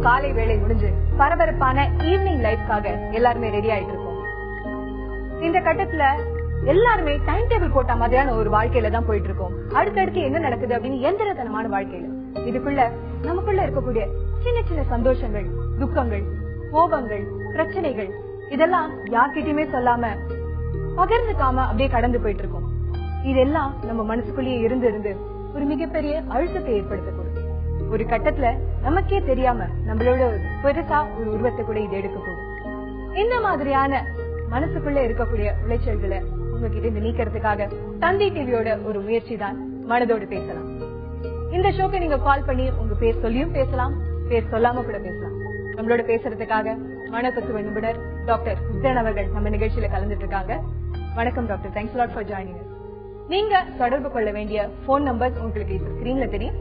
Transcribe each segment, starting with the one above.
காலை வேலை முடிஞ்சு பரபரப்பான ஈவினிங் லைஃப்காக எல்லாருமே ரெடி ஆயிட்டு இருக்கோம். இந்த கட்டத்துல எல்லாருமே டைம் டேபிள் போட்ட மாதிரியான ஒரு வாழ்க்கையில தான் போயிட்டு இருக்கோம். அடுத்தடுத்து என்ன நடக்குது அப்படின்னு எந்திரத்தனமான வாழ்க்கையில இதுக்குள்ள நமக்குள்ள இருக்கக்கூடிய சின்ன சின்ன சந்தோஷங்கள், துக்கங்கள், கோபங்கள், பிரச்சனைகள் இதெல்லாம் யார்கிட்டயுமே சொல்லாம பகிர்ந்துக்காம அப்படியே கடந்து போயிட்டு இருக்கோம். இதெல்லாம் நம்ம மனசுக்குள்ளேயே இருந்து ஒரு மிகப்பெரிய அழுத்தத்தை ஏற்படுத்தக்கூடும். ஒரு கட்டத்துல நமக்கே தெரியாம நம்மளோட பெருசா ஒரு உருவத்தை கூட இது எடுக்கக்கூடும். இந்த மாதிரியான மனசுக்குள்ள இருக்கக்கூடிய உளைச்சல்களை உங்ககிட்ட இருந்து நீக்கிறதுக்காக தந்தி டிவியோட ஒரு முயற்சி தான் மனதோடு பேசலாம். இந்த ஷோக்கு நீங்க கால் பண்ணி உங்க பேர் சொல்லியும் பேசலாம், பேர் சொல்லாம கூட பேசலாம். நம்மளோட பேசுறதுக்காக மனத்தத்துவ நிபுணர் டாக்டர் விக்ரன் அவர்கள் நம்ம நிகழ்ச்சியில கலந்துட்டு இருக்காங்க. வணக்கம் doctor, thanks a lot for joining us. நீங்க தொடர்பு கொள்ள வேண்டிய போன் நம்பர் உங்களுக்கு இப்ப ஸ்கிரீன்ல தெரியும்.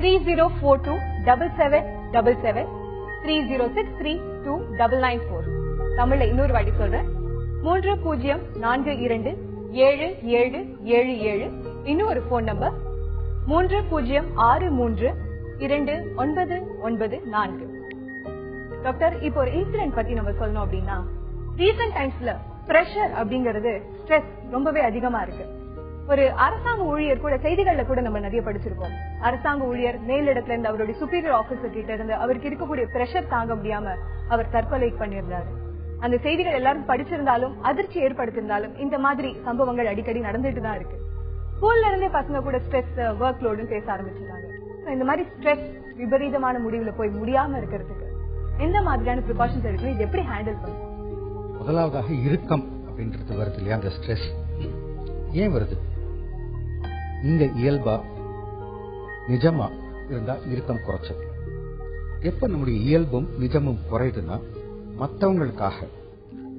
30427777 30632994. தமிழ்ல இன்னொரு வாட்டி சொல்றேன், 30427777. இன்னொரு போன் நம்பர் 30632994. டாக்டர், இப்போ ஒரு இன்சிடென்ட் பத்தி நம்ம சொல்லணும் அப்படின்னா, ரீசன்ட் டைம்ஸ்ல பிரஷர் அப்படிங்கறது ஸ்ட்ரெஸ் ரொம்பவே அதிகமா இருக்கு. ஒரு அரசாங்க ஊழியர் கூட செய்திகள்ல கூட நம்ம நிறைய படிச்சிருக்கோம். அரசாங்க ஊழியர் மேலிடத்துல இருந்து அவருடைய சுப்பீரியர் ஆபீசர் கிட்ட இருந்து அவருக்கு இருக்கக்கூடிய பிரஷர் தாங்க முடியாம அவர் தற்கொலை பண்ணியிருந்தாரு. அந்த செய்திகள் எல்லாரும் படிச்சிருந்தாலும் அதிர்ச்சி ஏற்படுத்திருந்தாலும் இந்த மாதிரி சம்பவங்கள் அடிக்கடி நடந்துட்டு தான் இருக்கு. ஸ்கூல்ல இருந்தே பசங்க கூட ஸ்ட்ரெஸ், ஒர்க் லோடுன்னு பேச ஆரம்பிச்சிருக்காங்க. இந்த மாதிரி ஸ்ட்ரெஸ் விபரீதமான முடிவுல போய் முடியாம இருக்கிறதுக்கு எந்த மாதிரியான ப்ரிகாஷன்ஸ் எடுக்கணும், இது எப்படி ஹேண்டில் பண்ணும்? முதலாவதாக இறுக்கம் அப்படின்றது வருது இல்லையா, அந்த ஸ்ட்ரெஸ் ஏன் வருது? இங்க இயல்பா நிஜமா இருந்தா இறுக்கம் குறைச்சல். எப்ப நம்முடைய இயல்பும் நிஜமும் குறையுதுன்னா மற்றவங்களுக்காக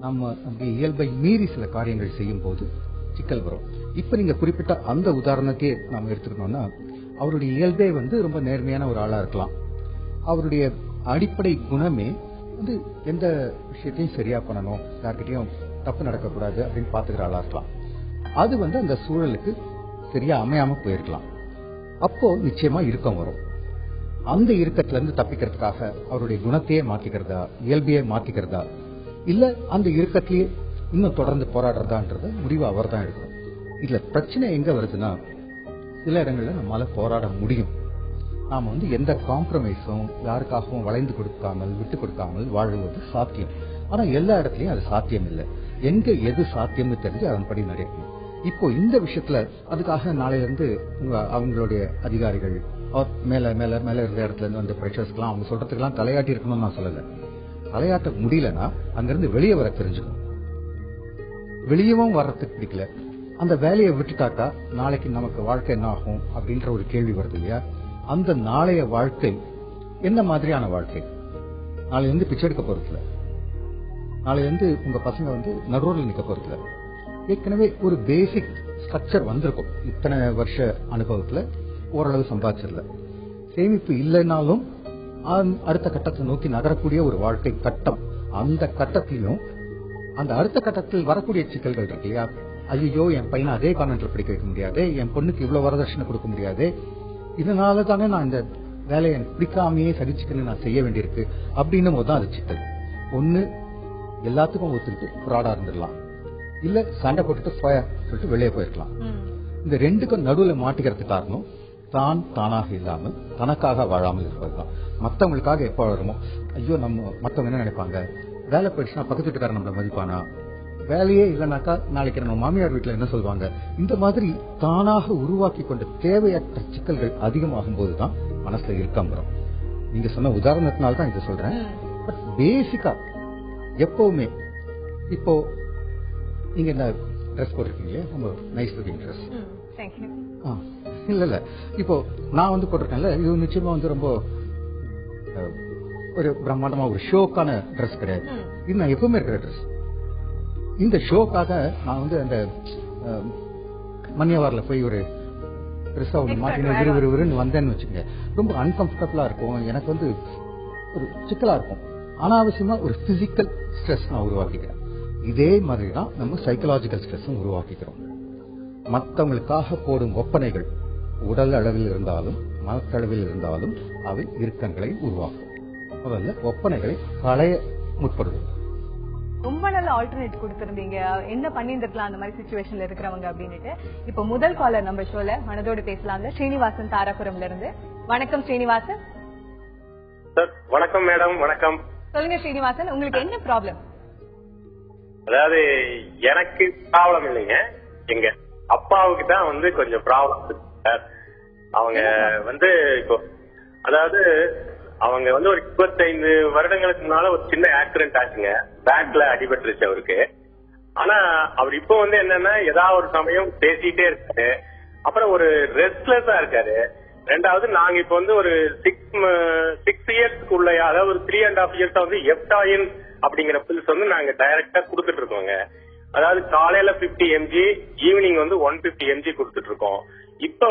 நம்ம நம்முடைய இயல்பை மீறி சில காரியங்கள் செய்யும் போது சிக்கல் வரும். இப்ப நீங்க குறிப்பிட்ட அந்த உதாரணத்தையே நாம எடுத்துக்கணும்னா, அவருடைய இயல்பே ரொம்ப நேர்மையான ஒரு ஆளா இருக்கலாம். அவருடைய அடிப்படை குணமே எந்த விஷயத்தையும் சரியா பண்ணணும், யார்கிட்டையும் தப்பு நடக்கக்கூடாது அப்படின்னு பாத்துக்கிற ஆளா இருக்கலாம். அது அந்த சூழலுக்கு சரியா அமையாம போயிருக்கலாம். அப்போ நிச்சயமா இறுக்கம் வரும். அந்த இறுக்கத்துல இருந்து தப்பிக்கிறதுக்காக அவருடைய குணத்தையே மாத்திக்கிறதா, இயல்பையே மாத்திக்கிறதா, இல்ல அந்த இறுக்கத்திலேயே இன்னும் தொடர்ந்து போராடுறதான்றத முடிவு அவர் தான் எடுக்கணும். இதுல பிரச்சனை எங்க வருதுன்னா, சில இடங்கள்ல நம்மளால போராட முடியும். நாம எந்த காம்ப்ரமைஸும் யாருக்காகவும் வளைந்து கொடுக்காமல் விட்டு கொடுக்காமல் வாழ்வது சாத்தியம். ஆனா எல்லா இடத்துலயும் அது சாத்தியம் இல்லை. எங்க எது சாத்தியம்னு தெரிஞ்சு அதன்படி நடக்கணும். இப்போ இந்த விஷயத்துல அதுக்காக நாளையில இருந்து அவங்களுடைய அதிகாரிகள் மேல மேல மேல இருந்த இடத்துல இருந்து அந்த பிரஷர்ஸ்லாம் அவங்க சொல்றதுக்கெல்லாம் தலையாட்டி இருக்கணும்னு நான் சொல்லல. தலையாட்ட முடியலன்னா அங்கிருந்து வெளியே வர தெரிஞ்சுக்கணும். வெளியவும் வர்றதுக்கு பிடிக்கல, அந்த வேலையை விட்டுட்டாக்கா நாளைக்கு நமக்கு வாழ்க்கை என்ன ஆகும் அப்படின்ற ஒரு கேள்வி வருது இல்லையா? அந்த நாளைய வாழ்க்கை என்ன மாதிரியான வாழ்க்கை? நாளையில பிச்சை எடுக்க போறதுல, நாளையில உங்க பசங்க நடுரோட்ல நிக்க போறதுல, ஏற்கனவே ஒரு பேசிக் ஸ்ட்ரக்சர் வந்திருக்கும். இத்தனை வருஷ அனுபவத்துல ஓரளவு சம்பாதிச்சிடல, சேமிப்பு இல்லைனாலும் அடுத்த கட்டத்தை நோக்கி நகரக்கூடிய ஒரு வாழ்க்கை கட்டம். அந்த கட்டத்திலும் அந்த அடுத்த கட்டத்தில் வரக்கூடிய சிக்கல்கள் இருக்கு இல்லையா? ஐயோ, என் பையனை அதே கான்வென்ட்ல படிக்க வைக்க முடியாது, என் பொண்ணுக்கு இவ்வளவு வரதட்சணை கொடுக்க முடியாது, இதனால தானே நான் இந்த வேலையை பிடிக்காமையே சகிச்சுக்கணும் நான் செய்ய வேண்டியிருக்கு அப்படின்னும் போதுதான் அது சிக்கல். ஒண்ணு எல்லாத்துக்கும் ஒத்துக்கிட்டு ஃப்ராடா இருந்துடலாம், இல்ல சண்டை போட்டுட்டு சொல்லிட்டு வெளியே போயிருக்கலாம். இந்த ரெண்டுக்கும் நடுவுல மாட்டிக்கிறதுக்கு காரணம் தான் தானாக இல்லாமல் தனக்காக வாழாமல் இருப்பதுதான். மற்றவங்களுக்காக எப்ப வாழறோமோ, ஐயோ நம்ம மற்றவங்க என்ன நினைப்பாங்க, வேலை போயிடுச்சுன்னா பக்கத்து வீட்டுக்காரன் நம்மள மதிப்பானா, வேலையே இல்லைனாக்கா நாளைக்கு நம்ம மாமியார் வீட்டுல என்ன சொல்லுவாங்க, இந்த மாதிரி தானாக உருவாக்கி கொண்ட தேவையற்ற சிக்கல்கள் அதிகமாகும் போதுதான் மனசுல இறுக்கம் வரும். நீங்க சொன்ன உதாரணத்தினால்தான் இதை சொல்றேன். பட் பேசிக்கா எப்பவுமே இப்போ நீங்க என்ன ட்ரெஸ் போட்டிருக்கீங்க, ரொம்ப நைஸ் லுக்கிங் ட்ரெஸ். இல்ல இப்போ நான் போட்டிருக்கேன்ல, இது நிச்சயமா ரொம்ப ஒரு பிரம்மாண்டமா ஒரு ஷோக்கான ட்ரெஸ் கிடையாது. இது நான் எப்பவுமே இருக்கிற ட்ரெஸ். இந்த ஷோக்காக நான் அந்த மணியவாரில் போய் ஒரு ட்ரெஸ்ஸா ஒன்று மாட்டின விறுவிறுன்னு வந்தேன்னு வச்சுக்கோங்க, ரொம்ப அன்கம்ஃபர்டபுளா இருக்கும். எனக்கு ஒரு சிக்கலா இருக்கும். அனாவசியமா ஒரு பிசிக்கல் ஸ்ட்ரெஸ் நான் உருவாக்கிக்கிறேன். இதே மாதிரிதான் நம்ம சைக்கலாஜிக்கல் ஸ்ட்ரெஸ்ஸும் உருவாக்கிக்கிறோம். மற்றவங்களுக்காக போடும் ஒப்பனைகள் உடல் அளவில் இருந்தாலும் மனத்தளவில் இருந்தாலும் அவை இறுக்கங்களை உருவாக்கும். முதல்ல ஒப்பனைகளை களைய முற்படுது. ரொம்ப நல்ல ஆல்டர்னேட் கொடுத்திருந்தீங்க, என்ன பண்ணிருக்கலாம் அந்த மாதிரி சிச்சுவேஷன்ல இருக்கிறவங்க அப்படின்னுட்டு. இப்ப முதல் காலர் நம்ம ஷோல மனதோடு பேசலாம்ல, ஸ்ரீனிவாசன் தாராபுரம்ல இருந்து. வணக்கம் ஸ்ரீனிவாசன். வணக்கம் மேடம். வணக்கம். சொல்லுங்க ஸ்ரீனிவாசன், உங்களுக்கு என்ன ப்ராப்ளம்? அதாவது எனக்கு ப்ராப்ளம் இல்லைங்க, எங்க அப்பாவுக்கு தான் கொஞ்சம் ப்ராப்ளம். அவங்க இப்போ அதாவது அவங்க ஒரு 25 வருடங்களுக்கு முன்னால ஒரு சின்ன ஆக்சிடென்ட் ஆச்சுங்க, பேக்ல அடிபட்டுருச்சு அவருக்கு. ஆனா அவர் இப்போ என்னன்னா ஏதாவது ஒரு சமயம் பேசிட்டே இருக்காரு, அப்புறம் ஒரு ரெஸ்ட்லெஸ்ஸா இருக்காரு. ரெண்டாவது நாங்க இப்போ ஒரு 6 இயர்ஸ்க்குள்ள, அதாவது ஒரு 3.5 இயர்ஸ் எப்டாயின் அப்படிங்கிற பில்ஸ் நாங்க டைரக்டா கொடுத்துட்டு இருக்கோங்க. அதாவது காலையில 50 mg, ஈவினிங் 150 mg கொடுத்துட்டு இருக்கோம். இப்ப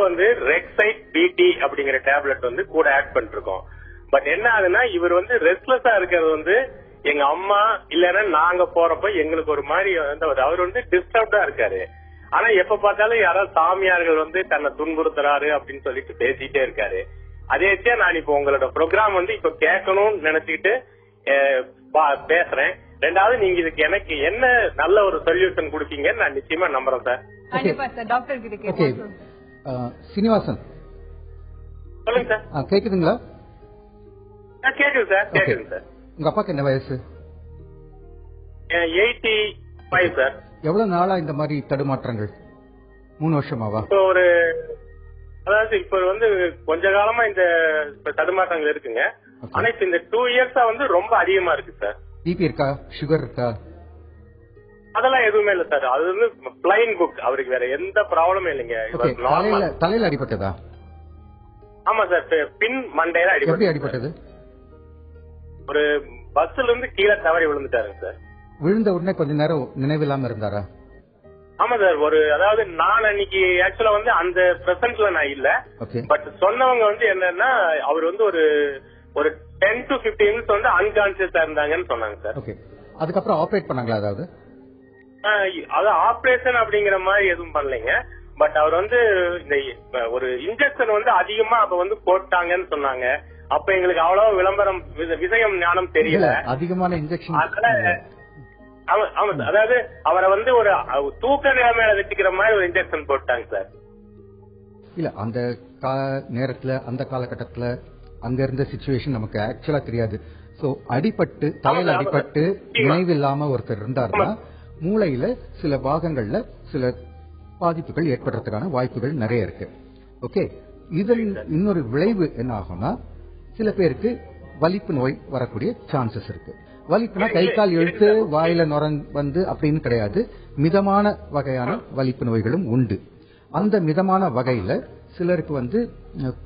ரெக்சைட் பிடி அப்படிங்கிற டேப்லெட் கூட ஆட் பண்ணிட்டு இருக்கோம். பட் என்ன ஆகுதுன்னா இவர் ரெஸ்ட்லெஸ்ஸா இருக்கிறது எங்க அம்மா இல்லன்னா நாங்க போறப்ப எங்களுக்கு ஒரு மாதிரி அவர் டிஸ்டர்ப்டா இருக்காரு. ஆனா எப்ப பார்த்தாலும் யாராவது சாமியார்கள் தன்னை துன்புறுத்துறாரு அப்படின்னு சொல்லிட்டு பேசிட்டே இருக்காரு. அதேச்சே நான் இப்ப உங்களோட ப்ரோக்ராம் இப்ப கேட்கணும்னு நினைச்சுக்கிட்டு பேசுறேன். ரெண்டாவது நீங்க இதுக்கு எனக்கு என்ன நல்ல ஒரு சொல்யூஷன் கொடுப்பீங்கன்னு நான் நிச்சயமா நம்புறேன் சார். சீனிவாசன் சொல்லுங்க சார். கேக்குதுங்களா? கேக்குது சார். கேக்குது சார். உங்க அப்பாக்கு என்ன வயசு? 85 சார். எவ்வளவு நாளா இந்த மாதிரி தடுமாற்றங்கள்? 3 வருஷமாவா? அதாவது இப்ப கொஞ்ச காலமா இந்த தடுமாற்றங்கள் இருக்குங்க. ஆனா இப்ப இந்த 2 இயர்ஸா ரொம்ப அதிகமா இருக்கு சார். பிபி இருக்கா, சுகர் இருக்கா? அதெல்லாம் எதுவுமே இல்ல சார். அது பிளைன் புக், அவருக்கு வேற எந்த ப்ராப்ளமும் இல்லைங்க. தலையில அடிபட்டதா? ஆமா சார், பின் மண்டையில அடிபட்டது. ஒரு பஸ்ல இருந்து கீழே தவறி விழுந்துட்டாருங்க சார். விழுந்த உடனே கொஞ்ச நேரம் நினைவில்லாம இருந்தாரா? ஆமா சார். அதாவது நான் அன்னைக்கு ஆக்சுவலா அந்த பிரசன்ட்ல நான் இல்ல. பட் சொன்னவங்க என்னன்னா அவர் ஒரு 10 to 15 மினிட்ஸ் அன்கான்சியஸா இருந்தாங்கன்னு சொன்னாங்க சார். அதுக்கப்புறம் ஆபரேட் பண்ணாங்களா? அதாவது அது ஆபரேஷன் அப்படிங்கிற மாதிரி எதுவும் பண்ணலைங்க. பட் அவர் இந்த ஒரு இன்ஜெக்ஷன் அதிகமா அப்ப போட்டாங்கன்னு சொன்னாங்க. அப்ப எங்களுக்கு அவ்வளவு விளம்பரம் விஷயம் ஞானம் தெரியல. அதிகமான இன்ஜெக்ஷன். அதாவது அவரை ஒரு தூக்க நிலைமையில வச்சுக்கிற மாதிரி ஒரு இன்ஜெக்ஷன் போட்டாங்க சார். இல்ல அந்த நேரத்துல அந்த காலகட்டத்துல அங்க இருந்த சிச்சுவேஷன் நமக்கு ஆக்சுவலா தெரியாது. சோ அடிபட்டு தலையில அடிபட்டு நினைவில்லாம ஒருத்தர் இருந்தாருன்னா மூளையில சில பாகங்கள்ல சில பாதிப்புகள் ஏற்படுறதுக்கான வாய்ப்புகள் நிறைய இருக்கு. ஓகே, இதில் இன்னொரு விளைவு என்ன ஆகும்னா சில பேருக்கு வலிப்பு நோய் வரக்கூடிய சான்சஸ் இருக்கு. வலிப்புனா கை கால் இழுத்து வாயில நுரந்து அப்படின்னு கிடையாது. மிதமான வகையான வலிப்பு நோய்களும் உண்டு. அந்த மிதமான வகையில சிலருக்கு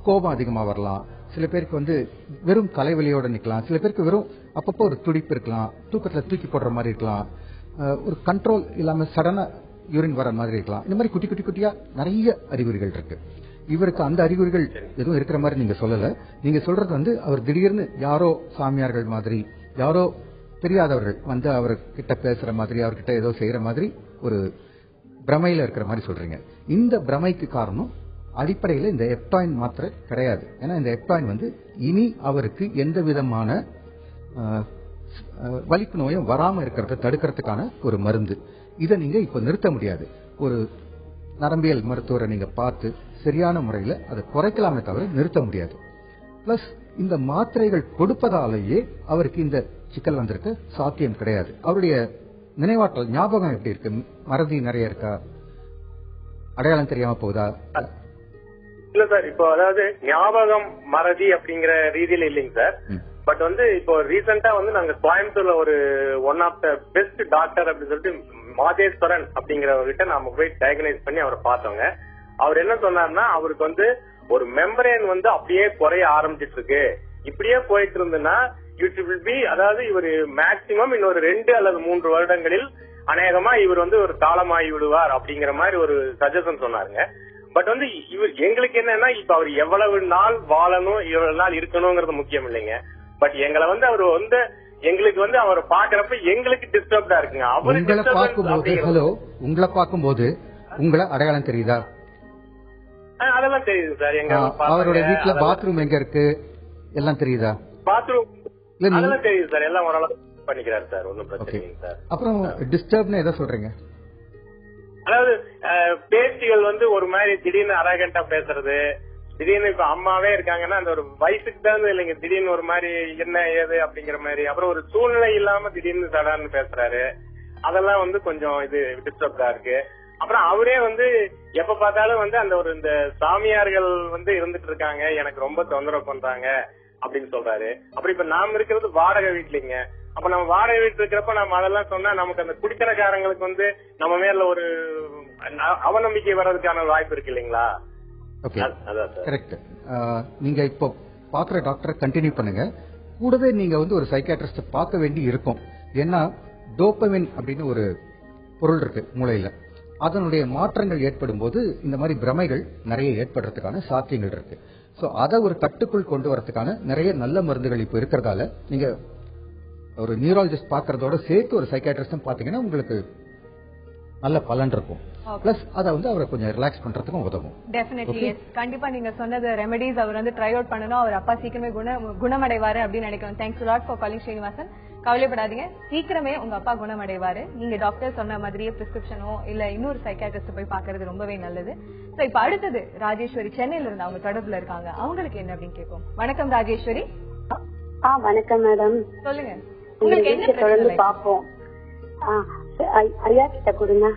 கோபம் அதிகமா வரலாம், சில பேருக்கு வெறும் தலைவலியோட நிக்கலாம், சில பேருக்கு வெறும் அப்பப்போ ஒரு துடிப்பு இருக்கலாம், தூக்கத்துல தூக்கி போடுற மாதிரி இருக்கலாம், ஒரு கண்ட்ரோல் இல்லாம சடனா யூரின் வர மாதிரி இருக்கலாம். இந்த மாதிரி குட்டி குட்டி குட்டியா நிறைய அறிகுறிகள் இருக்கு. இவருக்கு அந்த அறிகுறிகள் எதுவும் இருக்கிற மாதிரி நீங்க சொல்லல. நீங்க சொல்றது அவர் திடீர்னு யாரோ சாமியார்கள் மாதிரி, யாரோ தெரியாதவர்கள் அவர்கிட்ட பேசுற மாதிரி, அவர்கிட்ட ஏதோ செய்யற மாதிரி ஒரு பிரமையில இருக்கிற மாதிரி சொல்றீங்க. இந்த பிரமைக்கு காரணம் அடிப்படையில் இந்த எப்டாயின் மாத்திரை கிடையாது. ஏன்னா இந்த எப்டாயின் இனி அவருக்கு எந்த விதமான வலிப்பு நோயும் வராம இருக்கிறத தடுக்கிறதுக்கான ஒரு மருந்து. இதை நீங்க இப்ப நிறுத்த முடியாது. ஒரு நரம்பியல் மருத்துவரை நீங்க பார்த்து சரியான முறையில அதை குறைக்கலாமே தவிர நிறுத்த முடியாது. பிளஸ் இந்த மாத்திரைகள் கொடுப்பதாலேயே அவருக்கு இந்த சிக்கல் வந்திருக்க சாத்தியம் கிடையாது. அவருடைய நினைவாற்றல் ஞாபகம் எப்படி இருக்கு? மறதி நிறைய இருக்கா? அடையாளம் தெரியாம போகுதா? இல்ல சார், இப்போ அதாவது ஞாபகம் மறதி அப்படிங்கிற ரீதியில இல்லைங்க சார். பட் இப்போ ரீசெண்டா நாங்க கோயம்புத்தூர்ல ஒரு one of the best doctor அப்படின்னு சொல்லிட்டு மாதேஸ்வரன் அப்படிங்கிறவர்கிட்ட நாம போய் டயக்னைஸ் பண்ணி அவரை பார்த்தோங்க. அவர் என்ன சொன்னார்னா அவருக்கு ஒரு மெம்பரேன் அப்படியே குறைய ஆரம்பிச்சிட்டு இருக்கு. இப்படியே போயிட்டு இருந்ததுன்னா இட் வில் பி, அதாவது இவர் மேக்சிமம் இன்னொரு 2 அல்லது 3 வருடங்களில் அநேகமா இவர் ஒரு காலமாகி விடுவார் அப்படிங்கிற மாதிரி ஒரு சஜஷன் சொன்னாருங்க. பட் இவர் எங்களுக்கு என்னன்னா இப்ப அவர் எவ்வளவு நாள் வாழணும், எவ்வளவு நாள் இருக்கணும்ங்கிறது முக்கியம் இல்லைங்க. பட் எங்களை அவர் எங்களுக்கு அவரை பாக்குறப்ப எங்களுக்கு டிஸ்டர்ப்டா இருக்குங்க. உங்களை பார்க்கும்போது உங்களை அடையாளம் தெரியுதா? அதெல்லாம் தெரியுது சார். எங்க அவருடைய வீட்டுல பாத்ரூம் எங்க இருக்கு எல்லாம் தெரியுதா? பாத்ரூம் அதெல்லாம் தெரியுது சார், எல்லாம் ஓரளவு பண்ணிக்கிறாரு சார், ஒன்னும் பிரச்சனை இல்லை சார். அப்புறம் டிஸ்டர்ப்னு எதை சொல்றீங்க? அதாவது பேச்சுகள் வந்து ஒரு மாதிரி திடீர்னு அரகண்டா பேசுறது, திடீர்னு இப்ப அம்மாவே இருக்காங்கன்னா அந்த ஒரு வயசுக்கு தான் இல்லைங்க, திடீர்னு ஒரு மாதிரி என்ன ஏது அப்படிங்கிற மாதிரி, அப்புறம் ஒரு சூழ்நிலை இல்லாம திடீர்னு சடான்னு பேசுறாரு. அதெல்லாம் வந்து கொஞ்சம் இது டிஸ்டர்ப்டா இருக்கு. அப்புறம் அவரே வந்து எப்ப பார்த்தாலும் வந்து அந்த ஒரு இந்த சாமியார்கள் வந்து இருந்துட்டு இருக்காங்க, எனக்கு ரொம்ப தொந்தரவு பண்றாங்க அப்படின்னு சொல்றாரு. அப்புறம் இப்ப நாம இருக்கிறது வாடகை வீட்லீங்க. அப்ப நம்ம வாடகை வீட்டு இருக்கிறப்ப நம்ம அதெல்லாம் சொன்னா நமக்கு அந்த குடித்தனக்காரங்களுக்கு வந்து நம்ம மேல ஒரு அவநம்பிக்கை வர்றதுக்கான வாய்ப்பு இருக்கு இல்லைங்களா? கரெக்ட். நீங்க இப்போ பாக்குற டாக்டரை கண்டினியூ பண்ணுங்க. கூடவே நீங்க வந்து ஒரு சைக்காட்ரிஸ்ட பார்க்க வேண்டி இருக்கும். ஏன்னா டோபமின் அப்படின்னு ஒரு பொருள் இருக்கு மூளையில. அதனுடைய மாற்றங்கள் ஏற்படும் போது இந்த மாதிரி பிரமைகள் நிறைய ஏற்படுறதுக்கான சாத்தியங்கள் இருக்கு. சோ அதை ஒரு கட்டுக்குள் கொண்டு வரதுக்கான நிறைய நல்ல மருந்துகள் இப்ப இருக்கிறதால நீங்க ஒரு நியூராலஜிஸ்ட் பாக்குறதோட சேர்த்து ஒரு சைக்காட்ரிஸ்டும் பாத்தீங்கன்னா உங்களுக்கு நல்ல பலன் இருக்கும். பிளஸ் அத வந்து அவரை கொஞ்சம் ரிலாக்ஸ் பண்றதுக்கும் உதவும். Definitely yes. கண்டிப்பா நீங்க சொன்னது ரெமெடிஸ் அவர் வந்து ட்ரை அவுட் பண்ணனும். அவர் அப்பா சீக்கிரமே குணமடைவாரு அப்படின்னு நினைக்கிறேன். Thanks a lot for calling Srinivasan. கவலைப்படாதீங்க, சீக்கிரமே உங்க அப்பா குணமடைவாரு. நீங்க டாக்டர் சொன்ன மாதிரியே பிரிஸ்கிரிப்ஷனோ இல்ல இன்னொரு சைக்காட்ரிஸ்ட் போய் பாக்குறது ரொம்பவே நல்லது. சோ இப்ப அடுத்தது ராஜேஸ்வரி சென்னையில இருந்து அவங்க தொடர்புல இருக்காங்க. அவங்களுக்கு என்ன அப்படின்னு கேட்போம். வணக்கம் ராஜேஸ்வரி. வணக்கம் மேடம். சொல்லுங்க, உங்களுக்கு என்ன பிரச்சனை? பாப்போம். ஐயா கிட்ட கொடுங்க.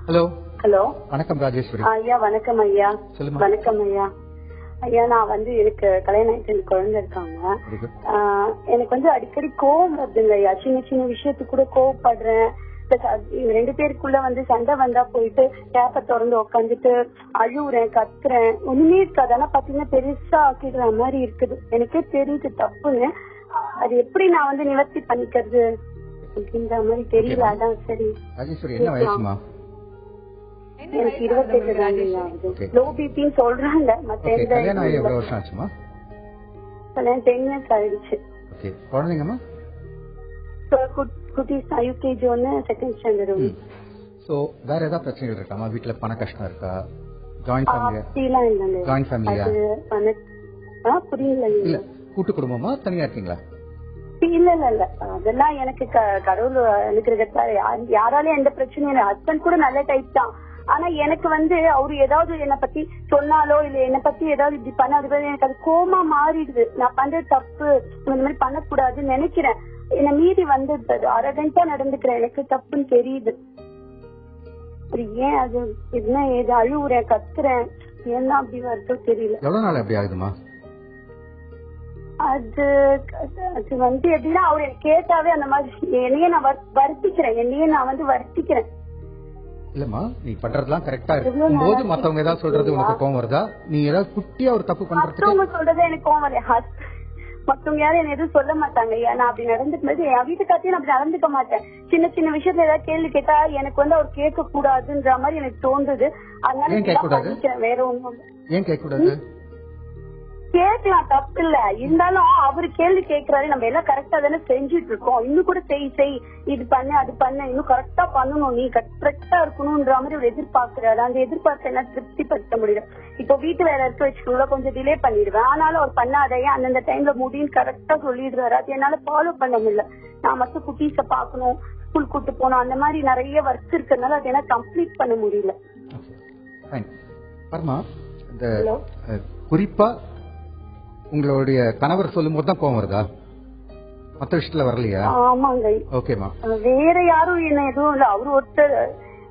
ஹலோ. ஹலோ, வணக்கம் ராஜேஸ்வரி. ஐயா வணக்கம் ஐயா. சொல்லுங்க. வணக்கம் ஐயா. ஐயா நான் வந்து எனக்கு கல்யாணம் ஆயிட்டு குழந்தை இருக்காங்க. எனக்கு வந்து அடிக்கடி கோவம் வருதுங்க ஐயா. சின்ன சின்ன விஷயத்துக்கு கூட கோவப்படுறேன். ரெண்டு பேருக்குள்ள வந்து சண்டை வந்தா போயிட்டு கேப்ப திறந்து உட்காந்துட்டு அழுவுறேன், கத்துறேன். ஒண்ணுமே இருக்காது. ஆனா பாத்தீங்கன்னா பெருசா ஆக்கிடுற மாதிரி இருக்குது. எனக்கே தெரியுது தப்புன்னு. அது எப்படி நான் வந்து நிவர்த்தி பண்ணிக்கிறது அப்படின்ற மாதிரி தெரியல. அதான் சரி. ராஜேஸ்வரி என்ன வயசுமா? எனக்கு 28 லோ பிபின்னு சொல்றாங்க. மத்த கல்யாணம் ஆகி எவ்வளவு வருஷம் ஆச்சுமா? கல்யாணம் 10 years ஆயிடுச்சு. ஓகே. குழந்தைங்கம்மா? குட்டீஸ் யூகேஜி 1, செகண்ட் ஸ்டாண்டர்ட். சோ வேற ஏதாவது பிரச்சனைகள் இருக்காமா? வீட்ல பண கஷ்டம் இருக்கா? ஜாயிண்ட் ஃபேமிலியா? அப்படிலாம் இல்லங்க. ஜாயிண்ட் ஃபேமிலியா? புரியல. இல்ல கூட்டு குடும்பமா தனியா இருக்கீங்களா? இல்ல இல்ல இல்ல, அதெல்லாம் எனக்கு கடவுள் எனக்கு யாராலையும் எந்த பிரச்சனையும் இல்லை. ஹஸ்பண்ட் கூட நல்ல டைப் தான். ஆனா எனக்கு வந்து அவரு ஏதாவது என்னை பத்தி சொன்னாலோ இல்ல என்னை பத்தி ஏதாவது இப்படி பண்ணாது எனக்கு அது கோமா மாறிடுது. நான் பண்றது தப்பு, இந்த மாதிரி பண்ணக்கூடாதுன்னு நினைக்கிறேன். என்னை மீறி வந்து அரகண்டா நடந்துக்கிறேன். எனக்கு தப்புன்னு தெரியுது. ஏன் அது என்ன ஏது அழுவுறேன், கத்துறேன், என்ன அப்படி வருதோ தெரியல. எவ்வளவு நாள் அப்படி ஆகுதுமா? அது அது வந்து எப்படின்னா அவரு கேட்டாவே அந்த மாதிரி என்னையே நான் வருத்திக்கிறேன். இல்லம்மா, நீ பண்றதெல்லாம் கரெக்டா இருக்கும் போது மத்தவங்க ஏதாவது சொல்றது உனக்கு கோவம் வருதா? நீ ஏதாவது குட்டியா ஒரு தப்பு பண்றதுக்கு மத்தவங்க சொல்றது எனக்கு கோவம் வரல. மத்தவங்க யாரும் என்ன எதுவும் சொல்ல மாட்டாங்க. நான் அப்படி நடந்துக்கும் என் வீட்டுக்காத்தையும் நான் அப்படி நடந்துக்க மாட்டேன். சின்ன சின்ன விஷயத்துல ஏதாவது கேள்வி கேட்டா எனக்கு வந்து அவர் கேட்க கூடாதுன்ற மாதிரி எனக்கு தோன்றுது. அதனால வேற ஒண்ணும். ஏன் கேட்க கூடாது? கேட்கலாம், தப்பு இல்ல. இருந்தாலும் அவரு கேள்வி கேட்கிறாரு, நம்ம எல்லாம் கரெக்டா தானே செஞ்சுட்டு இருக்கோம். இன்னும் கூட செய் இது பண்ணு அது பண்ணு, இன்னும் கரெக்டா பண்ணணும், நீ கரெக்டா இருக்கணும்ன்ற மாதிரி ஒரு எதிர்பார்க்கிறாரு. அந்த எதிர்பார்க்க எல்லாம் திருப்திப்படுத்த முடியல. இப்போ வீட்டு வேலை இருக்க வச்சுக்கோங்களா, கொஞ்சம் டிலே பண்ணிடுவேன். ஆனாலும் அவர் பண்ணாதையே அந்தந்த டைம்ல முடின்னு கரெக்டா சொல்லிடுறாரு. அது என்னால ஃபாலோ பண்ண முடியல. நான் மட்டும் குட்டீஸ பாக்கணும், ஸ்கூல் கூட்டு போகணும், அந்த மாதிரி நிறைய ஒர்க் இருக்கிறதுனால அது என்னால கம்ப்ளீட் பண்ண முடியல. குறிப்பா உங்களுடைய கணவர் சொல்லும் போது தான் கோவம் வருதா? மத்த விஷயத்துல வரலையா? ஆமாங்க. ஓகேமா. வேற யாரும் என்ன எதுவும் இல்ல, அவரு ஒருத்தர்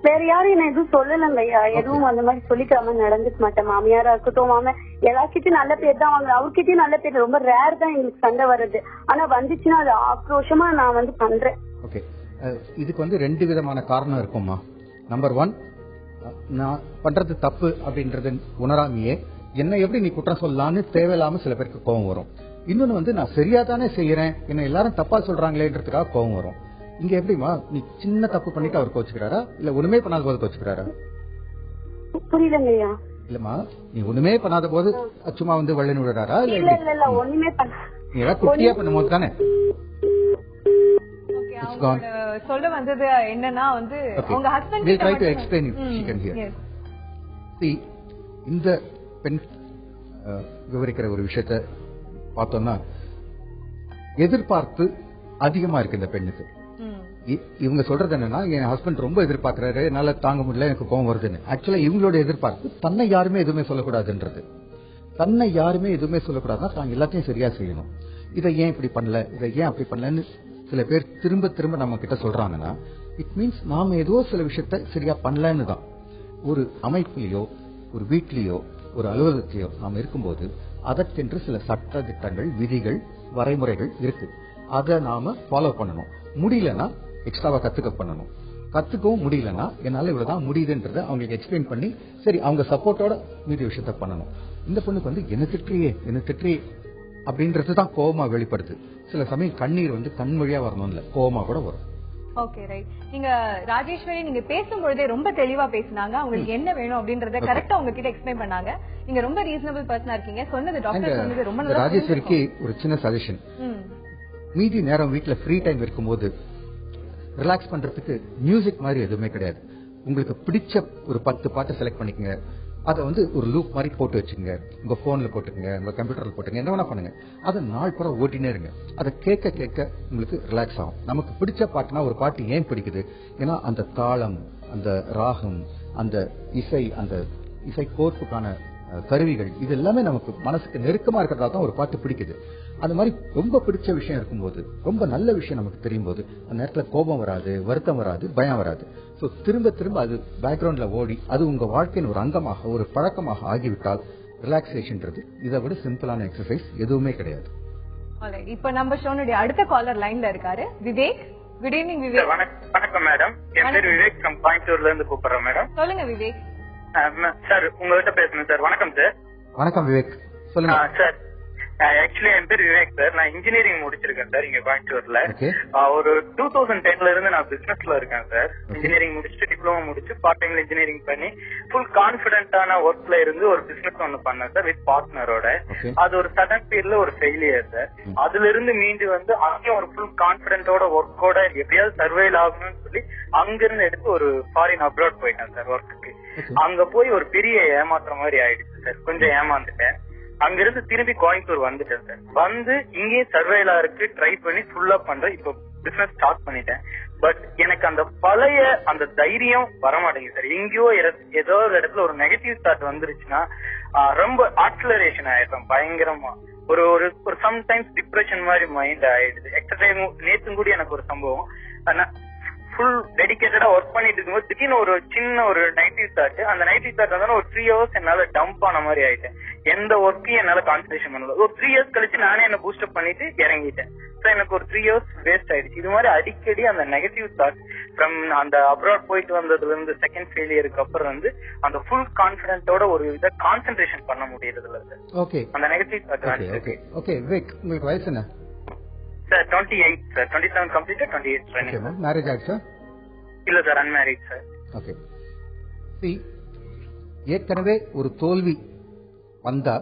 வேற யாரும் என்ன எதுவும் சொல்லலங்க. எதுவும் அந்த மாதிரி சொல்லிக்கிற மாதிரி நடந்துக்க மாட்டேன். மாமியாரா இருக்கட்டும், எல்லார்கிட்டயும் நல்ல பேர் தான் வாங்க. அவர்கிட்டயும் நல்ல பேர். ரொம்ப ரேர் தான் எங்களுக்கு சண்டை வர்றது. ஆனா வந்துச்சுன்னா அது ஆக்ரோஷமா நான் வந்து பண்றேன். ஓகே. இதுக்கு வந்து 2 விதமான காரணம் இருக்குமா. நம்பர் 1, நான் பண்றது தப்பு அப்படின்றது உணராமையே என்ன எப்படி நீ குற்றம் சொல்லலாம்னு தேவையில்லாம சில பேருக்கு கோவம் வரும். இன்னொன்னு வந்து நான் சரியா தானே செய்யறேன், என்ன எல்லாரும் தப்பா சொல்றாங்களேன்றதுக்காக கோவம் வரும். இங்க எப்படிமா, நீ சின்ன தப்பு பண்ணிட்டு அவர் கோச்சுக்கிறாரா இல்ல ஒண்ணுமே பண்ணாத போது கோச்சுக்கிறாரா? புரியலங்கய்யா. இல்லம்மா, நீ ஒண்ணுமே பண்ணாத போது சும்மா வந்து வள்ளி விடுறாரா? இல்ல ஒண்ணுமே பண்ண, நீ ஏதாவது குட்டியா பண்ணும் போது தானே? சொல்ல வந்தது என்னன்னா வந்து உங்க husband will try to explain it. She can hear. See, இந்த பெண் விவரிக்கிற ஒரு விஷயத்தை பார்த்தோம்னா எதிர்பார்ப்பு அதிகமா இருக்கு இந்த பெண்ணுக்கு. இவங்க சொல்றது என்னன்னா, என் ஹஸ்பண்ட் ரொம்ப எதிர்பார்க்கிறாரு, என்னால தாங்க முடியல, எனக்கு கோவம் வருதுன்னு. ஆக்சுவலா இவங்களோட எதிர்பார்ப்பு தன்னை யாருமே எதுவுமே சொல்லக்கூடாதுன்றது. தன்னை யாருமே எதுவுமே சொல்லக்கூடாதுன்னா தாங்க எல்லாத்தையும் சரியா செய்யணும். இதை ஏன் இப்படி பண்ணல, இதை ஏன் அப்படி பண்ணலன்னு சில பேர் திரும்ப திரும்ப நம்ம கிட்ட சொல்றாங்கன்னா, இட் மீன்ஸ் நாம ஏதோ சில விஷயத்த சரியா பண்ணலன்னு தான். ஒரு அமைப்பிலேயோ ஒரு வீட்லயோ ஒரு அலுவலகத்திலேயோ நாம இருக்கும்போது அதற்கென்று சில சட்ட திட்டங்கள், விதிகள், வரைமுறைகள் இருக்கு. அதை நாம ஃபாலோ பண்ணணும். முடியலன்னா எக்ஸ்ட்ராவா கத்துக்கவும் முடியலன்னா என்னால இவ்வளவுதான் முடியுதுன்றத அவங்களுக்கு எக்ஸ்பிளைன் பண்ணி சரி அவங்க சப்போர்ட்டோட மீதி விஷயத்த பண்ணணும். இந்த பொண்ணுக்கு வந்து என்ன திட்டுறியே அப்படின்றதுதான் கோபமா வெளிப்படுது. சில சமயம் கண்ணீர் கண் வழியா வரணும் இல்ல, கோபமா கூட வரும். Okay right. நீங்க ராஜேஸ்வரி நீங்க பேசும்பொழுதே ரொம்ப தெளிவா பேசினாங்க. அவங்களுக்கு என்ன வேணும் அப்படின்றத கரெக்டா உங்ககிட்ட எக்ஸ்பிளைன் பண்ணாங்க. நீங்க ரொம்ப ரீசனபிள் பர்சனா இருக்கீங்க. சொன்னது டாக்டர் சொன்னது ரொம்ப நல்லா. ராஜேஸ்வரிக்கு ஒரு சின்ன சஜஷன், மீதி நேரம் வீட்டுல ஃப்ரீ டைம் இருக்கும்போது ரிலாக்ஸ் பண்றதுக்கு மியூசிக் மாதிரி எதுவுமே கிடையாது. உங்களுக்கு பிடிச்ச ஒரு 10 பாட்டை செலக்ட் பண்ணிக்கங்க. அதை ஒரு லூப் மாதிரி போட்டு வச்சுங்க. உங்க போன்ல போட்டுங்க, உங்க கம்ப்யூட்டர்ல போட்டுங்க, என்ன வேணா பண்ணுங்க. அதை நாள் பூரா ஓட்டினே இருங்க. அதை கேட்க கேட்க உங்களுக்கு ரிலாக்ஸ் ஆகும். நமக்கு பிடிச்ச பாட்டுனா ஒரு பாட்டு ஏன் பிடிக்குது? ஏன்னா அந்த தாளம், அந்த ராகம், அந்த இசை கோர்ப்புக்கான கருவிகள், இது எல்லாமே நமக்கு மனசுக்கு நெருக்கமா இருக்கிறதா தான் ஒரு பாட்டு பிடிக்குது. அந்த மாதிரி ரொம்ப பிடிச்ச விஷயம் இருக்கும்போது, ரொம்ப நல்ல விஷயம் நமக்கு தெரியும் போது அந்த நேரத்துல கோபம் வராது, வருத்தம் வராது, பயம் வராது. சோ திரும்ப திரும்ப அது பேக்ரவுண்ட்ல ஓடி அது உங்க வாழ்க்கையின் ஒரு அங்கமாக, ஒரு பழக்கமாக ஆகிவிட்டால் ரிலாக்ஸேஷன்ன்றது இதை விட சிம்பிளான எக்ஸசைஸ் எதுவுமே கிடையாது. இப்ப நம்ம ஷோனுடைய அடுத்த காலர் லைன்ல இருக்காரு விவேக். Good evening Vivek. வணக்கம் மேடம், என் பேர் விவேக், கோயம்புத்தூர்ல இருந்து கூப்பிடுறேன் மேடம். சொல்லுங்க விவேக். சார் உங்ககிட்ட பேசணும் சார். வணக்கம் சார். வணக்கம் விவேக், சொல்லுங்க சார். ஆக்சுவலி என் பேர் விவேக் சார். நான் இன்ஜினியரிங் முடிச்சிருக்கேன் சார் இங்க கோயம்புத்தூர்ல. ஒரு 2010ல இருந்து நான் பிசினஸ்ல இருக்கேன் சார். இன்ஜினியரிங் முடிச்சுட்டு டிப்ளமோ முடிச்சு பார்ட் டைம்ல இன்ஜினியரிங் பண்ணி ஃபுல் கான்பிடென்டான ஒர்க்ல இருந்து ஒரு பிசினஸ் ஒன்னு பண்ணேன் சார் வித் பார்ட்னரோட. அது ஒரு சடன் பீரியட்ல ஒரு ஃபெயிலியர் சார். அதுல இருந்து மீண்டு அங்கேயும் ஒரு ஃபுல் கான்பிடென்டோட ஒர்க்கோட எப்படியாவது சர்வைல் ஆகணும்னு சொல்லி அங்கிருந்து எடுத்து ஒரு ஃபாரின் அப்ராட் போயிட்டேன் சார் ஒர்க்குக்கு. அங்க போய் ஒரு பெரிய ஏமாத்துற மாதிரி ஆயிடுச்சு சார். கொஞ்சம் ஏமாந்துட்டேன். அங்கிருந்து திரும்பி கோயம்புத்தூர் வந்துட்டேன் சார். வந்து இங்கே சர்வேலாருக்கு ட்ரை பண்ணி ஃபுல்லா பண்றேன். இப்போ பிசினஸ் ஸ்டார்ட் பண்ணிட்டேன். பட் எனக்கு அந்த பழைய அந்த தைரியம் வரமாட்டேங்குது சார். எங்கேயோ ஏதோ ஒரு இடத்துல ஒரு நெகட்டிவ் தாட் வந்துருச்சுன்னா ரொம்ப ஆக்சிலரேஷன் ஆயிடும் பயங்கரமா. ஒரு ஒரு சம்டைம்ஸ் டிப்ரெஷன் மாதிரி மைண்ட் ஆயிடுது. எக்ஸசைஸ் நேத்தும் கூட எனக்கு ஒரு சம்பவம். ஃபுல் டெடிகேட்டடா ஒர்க் பண்ணிட்டு இருக்கும்போது திடீர்னு ஒரு சின்ன ஒரு நெகட்டிவ் தாட், அந்த நெகட்டிவ் தாட் வந்து ஒரு 3 hours என்னால டம்ப் ஆன மாதிரி ஆயிட்டேன். எந்த ஒர்க்கையும் என்னால கான்சன்ட்ரேஷன் பண்ணல. ஒரு 3 years கழிச்சு நானே என்ன பூஸ்டப் பண்ணிட்டு இறங்கிட்டேன். எனக்கு ஒரு 3 years வேஸ்ட் ஆயிடுச்சு. இது மாதிரி அடிக்கடி அந்த நெகட்டிவ் தாட் ஃப்ரம் அந்த அப்ராட் போயிட்டு வந்ததுல இருந்து செகண்ட் ஃபெயிலியருக்கு அப்புறம் அந்த ஃபுல் கான்பிடென்ட்டோட ஒரு இதை கான்சென்ட்ரேஷன் பண்ண முடியறது இல்ல சார். ஓகே, அந்த நெகட்டிவ் தாட். ஓகே விவேக், உங்களுக்கு வயசு என்ன sir? 28 sir. 27 completed, 28 running. Marriage ஆயிடுச்சா? இல்ல சார், அன்மேரிட் சார். ஓகே. ஏற்கனவே ஒரு தோல்வி வந்தா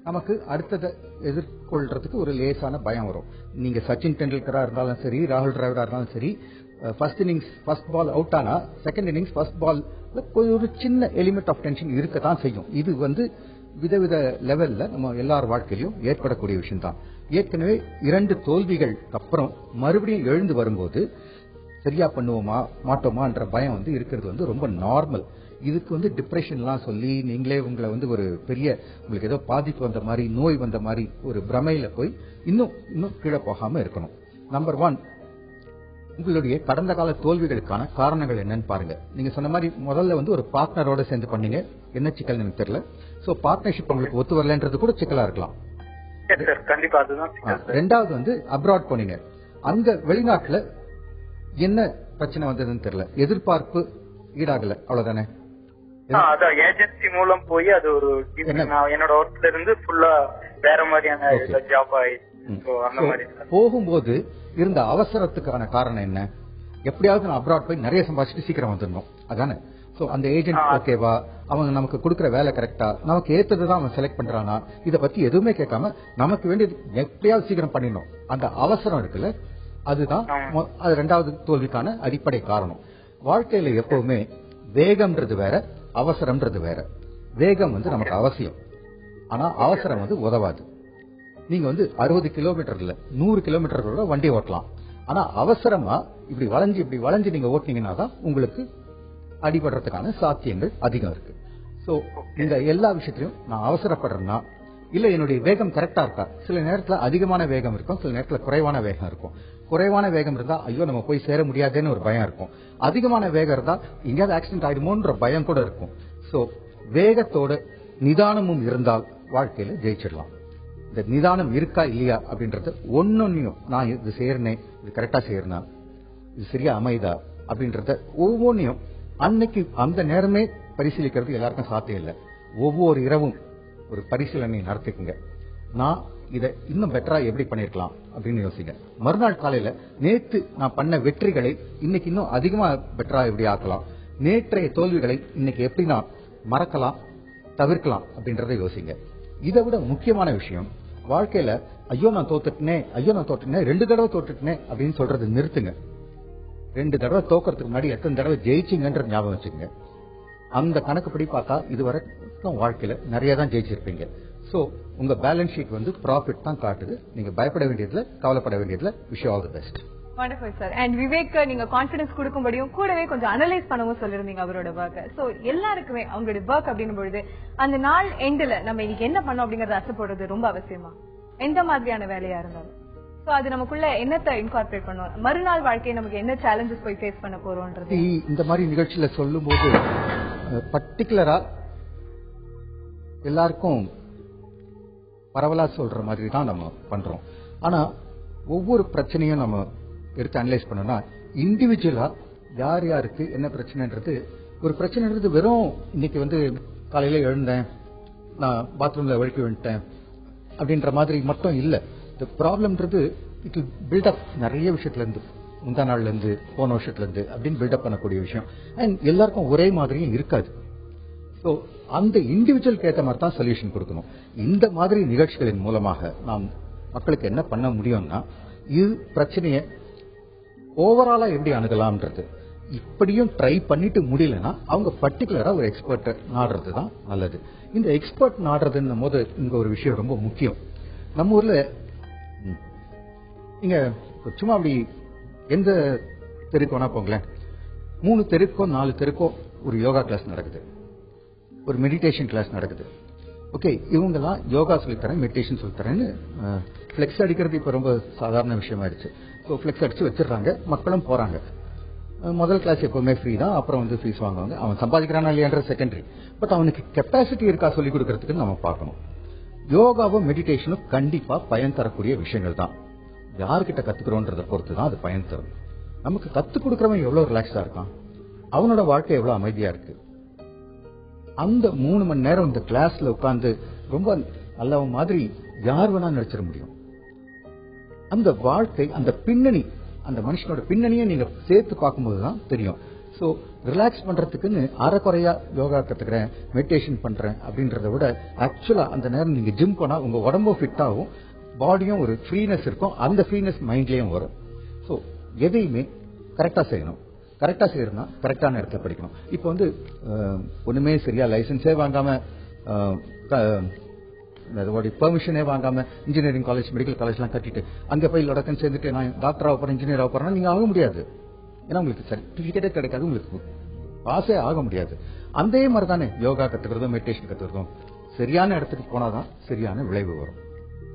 நமக்கு அடுத்ததை எதிர்கொள்றதுக்கு ஒரு லேசான பயம் வரும். நீங்க சச்சின் டெண்டுல்கரா இருந்தாலும் சரி, ராகுல் டிராவிடா இருந்தாலும் சரி, first innings first ball out ஆனா செகண்ட் இன்னிங்ஸ் ஃபர்ஸ்ட் பால் ஒரு சின்ன எலிமெண்ட் ஆஃப் டென்ஷன் இருக்கத்தான் செய்யும். இது விதவித லெவல்ல நம்ம எல்லார் வாழ்க்கையிலும் ஏற்படக்கூடிய விஷயம் தான். ஏற்கனவே 2 தோல்விகள் அப்புறம் மறுபடியும் எழுந்து வரும்போது சரியா பண்ணுவோமா மாட்டோமான்ற பயம் இருக்கிறது ரொம்ப நார்மல். இதுக்கு டிப்ரெஷன்லாம் சொல்லி நீங்களே உங்களை ஒரு பெரிய உங்களுக்கு ஏதோ பாதிப்பு வந்த மாதிரி, நோய் வந்த மாதிரி ஒரு பிரமையில போய் இன்னும் கீழே போகாம இருக்கணும். நம்பர் 1, உங்களுடைய கடந்த கால தோல்விகளுக்கான காரணங்கள் என்னன்னு பாருங்க. நீங்க சொன்ன மாதிரி முதல்ல ஒரு பார்ட்னரோட சேர்ந்து பண்ணீங்க, என்ன சிக்கல் எனக்கு தெரியல. சோ பார்ட்னர்ஷிப் உங்களுக்கு ஒத்து வரலன்றது கூட சிக்கலா இருக்கலாம். ரெண்டாவது அப்ராட் போனீங்க, அங்க வெளிநாட்டுல என்ன பிரச்சனை வந்ததுன்னு தெரியல, எதிர்பார்ப்பு ஈடாகல, அவ்வளவுதானே? ஏஜென்சி மூலம் போய் அது ஒரு என்னோட ஒர்க்ல இருந்து ஃபுல்லா வேற மாதிரியான ஜாப் ஆயிடுச்சு. போகும்போது இருந்த அவசரத்துக்கான காரணம் என்ன? எப்படியாவது நான் அப்ராட் போய் நிறைய சம்பாதிச்சுட்டு சீக்கிரம் வந்துடணும், அதானே? சோ அந்த ஏஜென்ட் ஓகேவா, அவங்க நமக்கு கொடுக்கற வேலை கரெக்டா, நமக்கு ஏத்ததுதான் அவன் செலக்ட் பண்றானா, இத பத்தி எதுவுமே கேட்காம நமக்கு வேண்டியது எப்படியாவது சீக்கிரம் பண்ணிடணும், அந்த அவசரம் இருக்குல்ல, அதுதான் அது 2வது தோல்விக்கான அடிப்படை காரணம். வாழ்க்கையில எப்பவுமே வேகம்ன்றது வேற, அவசரம்ன்றது வேற. வேகம் நமக்கு அவசியம், ஆனா அவசரம் உதவாது. நீங்க வந்து 60 கிலோமீட்டர் இல்ல 100 கிலோமீட்டர் கூட வண்டி ஓட்டலாம். ஆனா அவசரமா இப்படி வளைஞ்சு நீங்க ஓட்டினீங்கன்னா தான் உங்களுக்கு அடிபடுறதுக்கான சாத்தியங்கள் அதிகம் இருக்கு. சோ இந்த எல்லா விஷயத்திலையும் நான் அவசரப்படுறேன்னா இல்ல என்னுடைய வேகம் கரெக்டா இருக்கா? சில நேரத்துல அதிகமான வேகம் இருக்கும், சில நேரத்துல குறைவான வேகம் இருக்கும். குறைவான வேகம் இருந்தா ஐயோ நம்ம போய் சேர முடியாதுன்னு ஒரு பயம் இருக்கும். அதிகமான வேகம் இருந்தா எங்கேயாவது ஆக்சிடென்ட் ஆயிடுமோன்ற பயம் கூட இருக்கும். சோ வேகத்தோட நிதானமும் இருந்தால் வாழ்க்கையில ஜெயிச்சிடலாம். இந்த நிதானம் இருக்கா இல்லையா அப்படின்றது ஒன்னொன்னையும் நான் இது செய்யறேனே, இது கரெக்டா செய்யறேனா, இது சரியா அமைதா அப்படின்றத ஒவ்வொன்றையும் அன்னைக்கு அந்த நேரமே பரிசீலிக்கிறது எல்லாருக்கும் சாத்தியம் இல்லை. ஒவ்வொரு இரவும் ஒரு பரிசீலனை நடத்திக்குங்க. நான் இதை இன்னும் பெட்டரா எப்படி பண்ணிருக்கலாம் அப்படின்னு யோசிங்க. மறுநாள் காலையில நேத்து நான் பண்ண வெற்றிகளை இன்னைக்கு இன்னும் அதிகமா பெட்டரா எப்படி ஆக்கலாம், நேற்றைய தோல்விகளை இன்னைக்கு எப்படி நான் மறக்கலாம் தவிர்க்கலாம் அப்படின்றத யோசிங்க. இதை விட முக்கியமான விஷயம், வாழ்க்கையில ஐயோ நான் தோத்துட்டேனே 2 தடவை தோத்துட்டேனே அப்படின்னு சொல்றது நிறுத்துங்க. 2 தடவை தோக்கிறதுக்கு முன்னாடி எத்தனை தடவை ஜெயிச்சிங்கன்ற ஞாபகம் வச்சுக்கோங்க. அந்த கணக்குப்படி பார்த்தா இதுவரை வாழ்க்கையில நிறைய தான் ஜெயிச்சிருப்பீங்க. சோ உங்க பேலன்ஸ் ஷீட் வந்து ப்ராஃபிட் தான் காட்டுது. நீங்க பயப்பட வேண்டியதுல, கவலைப்பட வேண்டியதுல. Wish you all the best. Wonderful sir. And Vivek நீங்க கான்பிடன்ஸ் கொடுக்கும்படியும் கூடவே கொஞ்சம் அனலைஸ் பண்ணவும் சொல்லிருந்தீங்க அவரோட ஒர்க். சோ எல்லாருக்குமே அவங்களுடைய ஒர்க் அப்படின்னும் பொழுது அந்த நாள் எண்ட்ல நம்ம இன்னைக்கு என்ன பண்ணோம் அப்படிங்கறத அசைப்படுறது ரொம்ப அவசியமா, எந்த மாதிரியான வேலையா இருந்தாலும். சோ அது நமக்குள்ள என்னத்தை இன்கார்பரேட் பண்ணுவோம், மறுநாள் வாழ்க்கையை நமக்கு என்ன சேலஞ்சஸ் போய் ஃபேஸ் பண்ண போறோம்ன்றது இந்த மாதிரி நிகழ்ச்சியில சொல்லும் போது பர்டிகுலரா எல்லாருக்கும் பரவலா சொல்ற மாதிரி தான் நம்ம பண்றோம். ஆனா ஒவ்வொரு பிரச்சனையும் நம்ம எடுத்து அனலைஸ் பண்ணோம்னா இண்டிவிஜுவலா யார் யாருக்கு என்ன பிரச்சனைன்றது, ஒரு பிரச்சனைன்றது வெறும் இன்னைக்கு வந்து காலையில எழுந்தேன் நான் பாத்ரூம்ல வழுக்கி விட்டேன் அப்படின்ற மாதிரி மட்டும் இல்ல. இந்த ப்ராப்ளம்ன்றது இட் வில் பில்டப் நிறைய விஷயத்துல இருந்து, முந்தா நாள்ல இருந்து போன வருஷத்துல இருந்து அப்படின்னு பில்டப் பண்ணக்கூடிய விஷயம். அண்ட் எல்லாருக்கும் ஒரே மாதிரியும் இருக்காது. சோ அந்த இண்டிவிஜுவலுக்கு ஏற்ற மாதிரி தான் சொல்யூஷன் கொடுக்கணும். இந்த மாதிரி நிகழ்ச்சிகளின் மூலமாக நாம் மக்களுக்கு என்ன பண்ண முடியும்னா, இது பிரச்சனையை ஓவராலா எப்படி அணுகலாம்ன்றது. இப்படியும் ட்ரை பண்ணிட்டு முடியலன்னா அவங்க பர்டிகுலரா ஒரு எக்ஸ்பர்ட் நாடுறது தான் நல்லது. இந்த எக்ஸ்பர்ட் நாடுறதுன்னும் போது இங்க ஒரு விஷயம் ரொம்ப முக்கியம். நம்ம ஊர்ல நீங்க சும்மா அப்படி எந்த தெருக்கு வேணா போங்களேன், 3 தெருக்கோ 4 தெருக்கோ ஒரு யோகா கிளாஸ் நடக்குது, ஒரு மெடிடேஷன் கிளாஸ் நடக்குது. ஓகே, இவங்கெல்லாம் யோகா சொல்லித்தரேன், மெடிடேஷன் சொல்லித்தரேன்னு ஃபிளெக்ஸ் அடிக்கிறது இப்ப ரொம்ப சாதாரண விஷயமாயிருச்சு. ஸோ ஃபிளெக்ஸ் அடிச்சு வச்சிடறாங்க, மக்களும் போறாங்க. முதல் கிளாஸ் எப்பவுமே ஃப்ரீ தான், அப்புறம் வந்து ஃபீஸ் வாங்குவாங்க. அவன் சம்பாதிக்கிறானா இல்லையான்ற செகண்டரி. பட் அவனுக்கு கெப்பாசிட்டி இருக்கா சொல்லிக் கொடுக்கறதுக்கு நம்ம பார்க்கணும். யோகாவும் மெடிடேஷனும் கண்டிப்பா பயன் தரக்கூடிய விஷயங்கள் தான். யாருக்கிட்ட கத்துக்கிறோன்றதை பொறுத்து தான் அது பயன் தரும். நமக்கு கத்துக் கொடுக்கறவன் எவ்வளவு ரிலாக்ஸா இருக்கான், அவனோட வாழ்க்கை எவ்வளவு அமைதியா இருக்கு. அந்த 3 மணி நேரம் இந்த கிளாஸ்ல உட்கார்ந்து ரொம்ப நல்ல மாதிரி யார் வேணா நடிச்சிட முடியும். அந்த வாழ்க்கை, அந்த பின்னணி, அந்த மனுஷனோட பின்னணியை நீங்க சேர்த்து பார்க்கும்போதுதான் தெரியும். சோ ரிலாக்ஸ் பண்றதுக்குன்னு அரைக்குறையா யோகா கத்துக்கிறேன், மெடிடேஷன் பண்றேன் அப்படின்றத விட ஆக்சுவலா அந்த நேரம் நீங்க ஜிம் போனா உங்க உடம்பும் ஃபிட் ஆகும், பாடியும் ஒரு ஃப்ரீனஸ் இருக்கும். அந்த ஃப்ரீனஸ் மைண்ட்லயும் வரும். சோ எதையுமே கரெக்டா செய்யணும். கரெக்டா செய்யணும்னா கரெக்டான இடத்துல படிக்கணும். இப்ப வந்து ஒண்ணுமே சரியா லைசன்ஸே வாங்காம, பெர்மிஷனே வாங்காம இன்ஜினியரிங் காலேஜ், மெடிக்கல் காலேஜ் எல்லாம் கட்டிட்டு அங்க போய் லொடக்கன் சேர்ந்துட்டு நான் டாக்டர் ஆக போறேன், இன்ஜினியர் ஆக போறேன்னா நீங்க ஆக முடியாது. ஏன்னா உங்களுக்கு சர்டிபிகேட்டே கிடைக்காது, உங்களுக்கு பாஸே ஆக முடியாது. அதே மாதிரி தானே யோகா கத்துக்கிறதும் மெடிடேஷன் கத்துக்கிறதும் சரியான இடத்துக்கு போனாதான் சரியான விளைவு வரும்.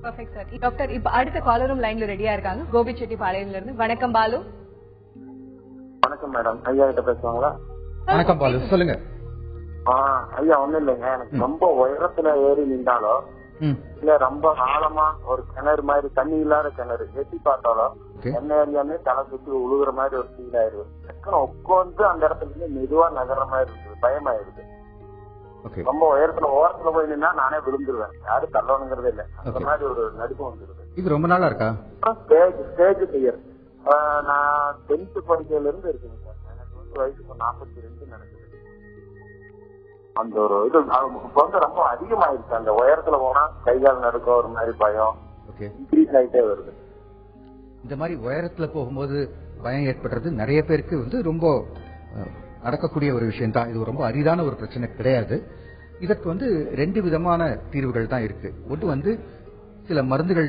Perfect sir. டாக்டர், இப்ப அடுத்த காலரும் லைன்ல ரெடியா இருக்காங்க. கோபிச்செட்டிப்பாளையம்ல இருந்து. வணக்கம் பாலு. வணக்கம் மேடம். ஐயா கிட்ட பேசுவாங்களா? வணக்கம் பாலு, சொல்லுங்க. ஐயா ஒண்ணும் இல்லைங்க, எனக்கு ரொம்ப உயரத்துல ஏறி நின்றாலும் இல்ல ரொம்ப ஆழமா ஒரு கிணறு மாதிரி தண்ணி இல்லாத கிணறு எட்டி பார்த்தாலும் என்ன ஏரியாமே தலை சுத்தி உழுகுற மாதிரி ஒரு ஃபீல் ஆயிருது. உட்காந்து அந்த இடத்துல இருந்து மெதுவா நகர்ற மாதிரி இருக்குது, பயமாயிருது. ரொம்ப உயரத்துல ஓரத்துல போய் நின்னா நானே விழுந்துருவேன், யாரும் தள்ளணுங்கிறதே இல்ல. அந்த மாதிரி ஒரு நடுக்கம் வந்துருது. இது ரொம்ப நாளா இருக்கா? Stage clear. நான் 10th படிக்கையில இருந்து இருக்குங்க சார். எனக்கு வந்து வயசு 42 நடக்குது. அந்த ஒரு இது வந்து ரொம்ப அதிகமாயிருச்சு. அந்த உயரத்துல போனா கைகால் நடுக்க ஒரு மாதிரி பயம் இன்க்ரீஸ் ஆகிட்டே வருது. இந்த மாதிரி உயரத்துல போகும்போது பயம் ஏற்படுறது நிறைய பேருக்கு வந்து ரொம்ப நடக்கக்கூடிய ஒரு விஷயம் தான். இது ரொம்ப அரிதான ஒரு பிரச்சனை கிடையாது. இதற்கு வந்து 2 விதமான தீர்வுகள் தான் இருக்கு. ஒன்று வந்து சில மருந்துகள்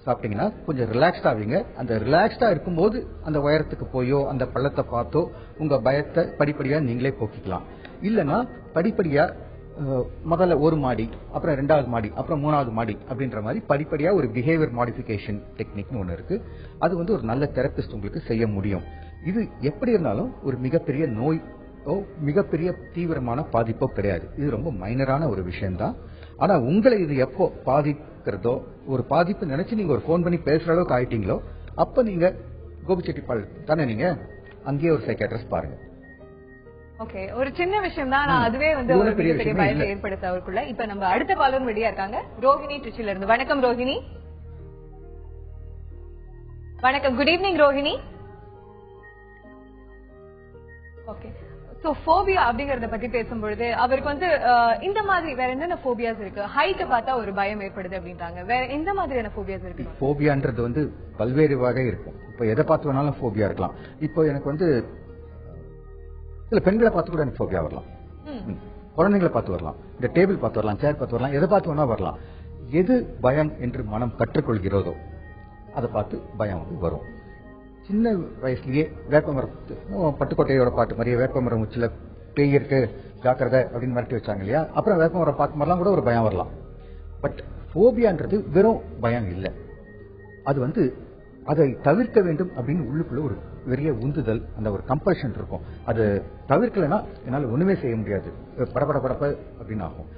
சாப்பிட்டீங்கன்னா கொஞ்சம் ரிலாக்ஸ்டா ஆவீங்க. அந்த ரிலாக்ஸ்டா இருக்கும்போது அந்த உயரத்துக்கு போயோ அந்த பள்ளத்தை பார்த்தோ உங்க பயத்தை படிப்படியா நீங்களே போக்கிக்கலாம். இல்லைன்னா படிப்படியா முதல்ல ஒரு மாடி, அப்புறம் 2வது மாடி, அப்புறம் 3வது மாடி அப்படின்ற மாதிரி படிப்படியா ஒரு பிஹேவியர் மாடிஃபிகேஷன் டெக்னிக்னு ஒன்று இருக்கு. அது வந்து ஒரு நல்ல தெரபிஸ்ட் உங்களுக்கு செய்ய முடியும். இது எப்படி இருந்தாலும் ஒரு மிகப்பெரிய நோய் மிகப்பெரிய தீவிரமான பாதிப்போ கிடையாது. இது ரொம்ப மைனரான ஒரு விஷயம்தான். ஆனா உங்களை இது எப்போ பாதிக்கிறதோ, ஒரு பாதிப்பு நினைச்சு நீங்க ஒரு போன் பண்ணி பேசுற அளவுக்கு ஆயிட்டீங்களோ, அப்ப நீங்க கோபிச்செட்டிப்பாள் தானே, நீங்க அங்கேயே ஒரு சைக்காட்ரிஸ்ட் பாருங்க. ஓகே, ஒரு சின்ன விஷயம் தான், அதுவே வந்து ஒரு பெரிய பயத்தை ஏற்படுத்த அவருக்குள்ள. இப்ப நம்ம அடுத்த காலம் ரெடியா இருக்காங்க, ரோஹிணி திருச்சியில இருந்து. வணக்கம் ரோஹிணி. வணக்கம், good evening Rohini. Okay, so phobia அப்படிங்கறத பத்தி பேசும்பொழுது அவருக்கு வந்து இந்த மாதிரி வேற என்னென்ன ஃபோபியாஸ் இருக்கு? ஹைட்ட பார்த்தா ஒரு பயம் ஏற்படுது அப்படின்றாங்க. வேற எந்த மாதிரியான ஃபோபியாஸ் இருக்கு? ஃபோபியான்றது வந்து பல்வேறு வகை இருக்கும். இப்போ எதை பார்த்து வேணாலும் ஃபோபியா இருக்கலாம். இப்போ எனக்கு வந்து சில பெண்களை பார்த்து கூட எனக்கு ஃபோபியா வரலாம், குழந்தைங்களை பார்த்து வரலாம், இந்த டேபிள் பார்த்து வரலாம், சேர் பார்த்து வரலாம், எதை பார்த்து வேணா வரலாம். எது பயம் என்று மனம் கற்றுக்கொள்கிறதோ அதை பார்த்து பயம் வந்து வரும். சின்ன வயசுலயே வேப்பமரத்து பட்டுக்கோட்டையோட பாட்டு மாதிரியே வேப்பமரம் உச்சில பேய் இருக்கு ஜாக்கிரதை அப்படின்னு மிரட்டி வச்சாங்க இல்லையா, அப்புறம் வேப்பமரம் பார்க்க மாதிரிலாம் கூட ஒரு பயம் வரலாம். பட் ஃபோபியான்றது வெறும் பயம் இல்லை. அது வந்து அதை தவிர்க்க வேண்டும் அப்படின்னு உள்ளுக்குள்ள ஒரு பெரிய உந்துதல், அந்த ஒரு கம்பல்ஷன் இருக்கும். அது தவிர்க்கலைன்னா என்னால் ஒண்ணுமே செய்ய முடியாது, படபட படப்ப அப்படின்னு ஆகும்.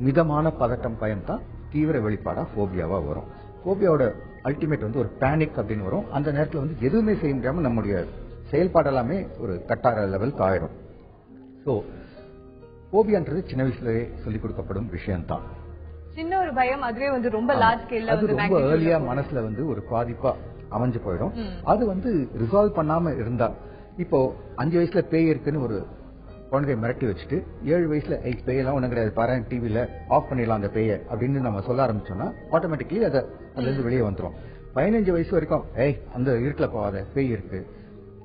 மிதமான பதட்டம், பயம் தான் தீவிர வெளிப்பாடா ஃபோபியாவா வரும். ஃபோபியாவோட அல்டிமேட் வந்து ஒரு பேனிக் அப்படின்னு வரும். அந்த நேரத்தில் வந்து எதுவுமே செய்ய முடியாம நம்முடைய செயல்பாடெல்லாமே ஒரு கட்டார லெவலுக்கு ஆயிடும். ஸோ ஃபோபியான்றது சின்ன வயசுலயே சொல்லிக் கொடுக்கப்படும் விஷயம்தான். சின்ன ஒரு பயம் அதுவே வந்து ரொம்ப லார்ஜ் ஸ்கேல்ல வந்து ரொம்ப ஏர்லியா மனசுல வந்து ஒரு பாதிப்பா அமைஞ்சு போயிடும். அது வந்து ரிசால்வ் பண்ணாம இருந்தா, இப்போ 5 வயசுல பேய் இருக்குன்னு ஒரு குழந்தைய மிரட்டி வச்சுட்டு 7 வயசுல பேயெல்லாம் ஒண்ணு கிடையாது பாரு டிவில ஆஃப் பண்ணிடலாம் அந்த பேய அப்படின்னு நம்ம சொல்ல ஆரம்பிச்சோம்னா ஆட்டோமேட்டிக்கலி அதுல இருந்து வெளியே வந்துடும். 15 வயசு வரைக்கும் அந்த இருட்டுல போகாத பேய் இருக்கு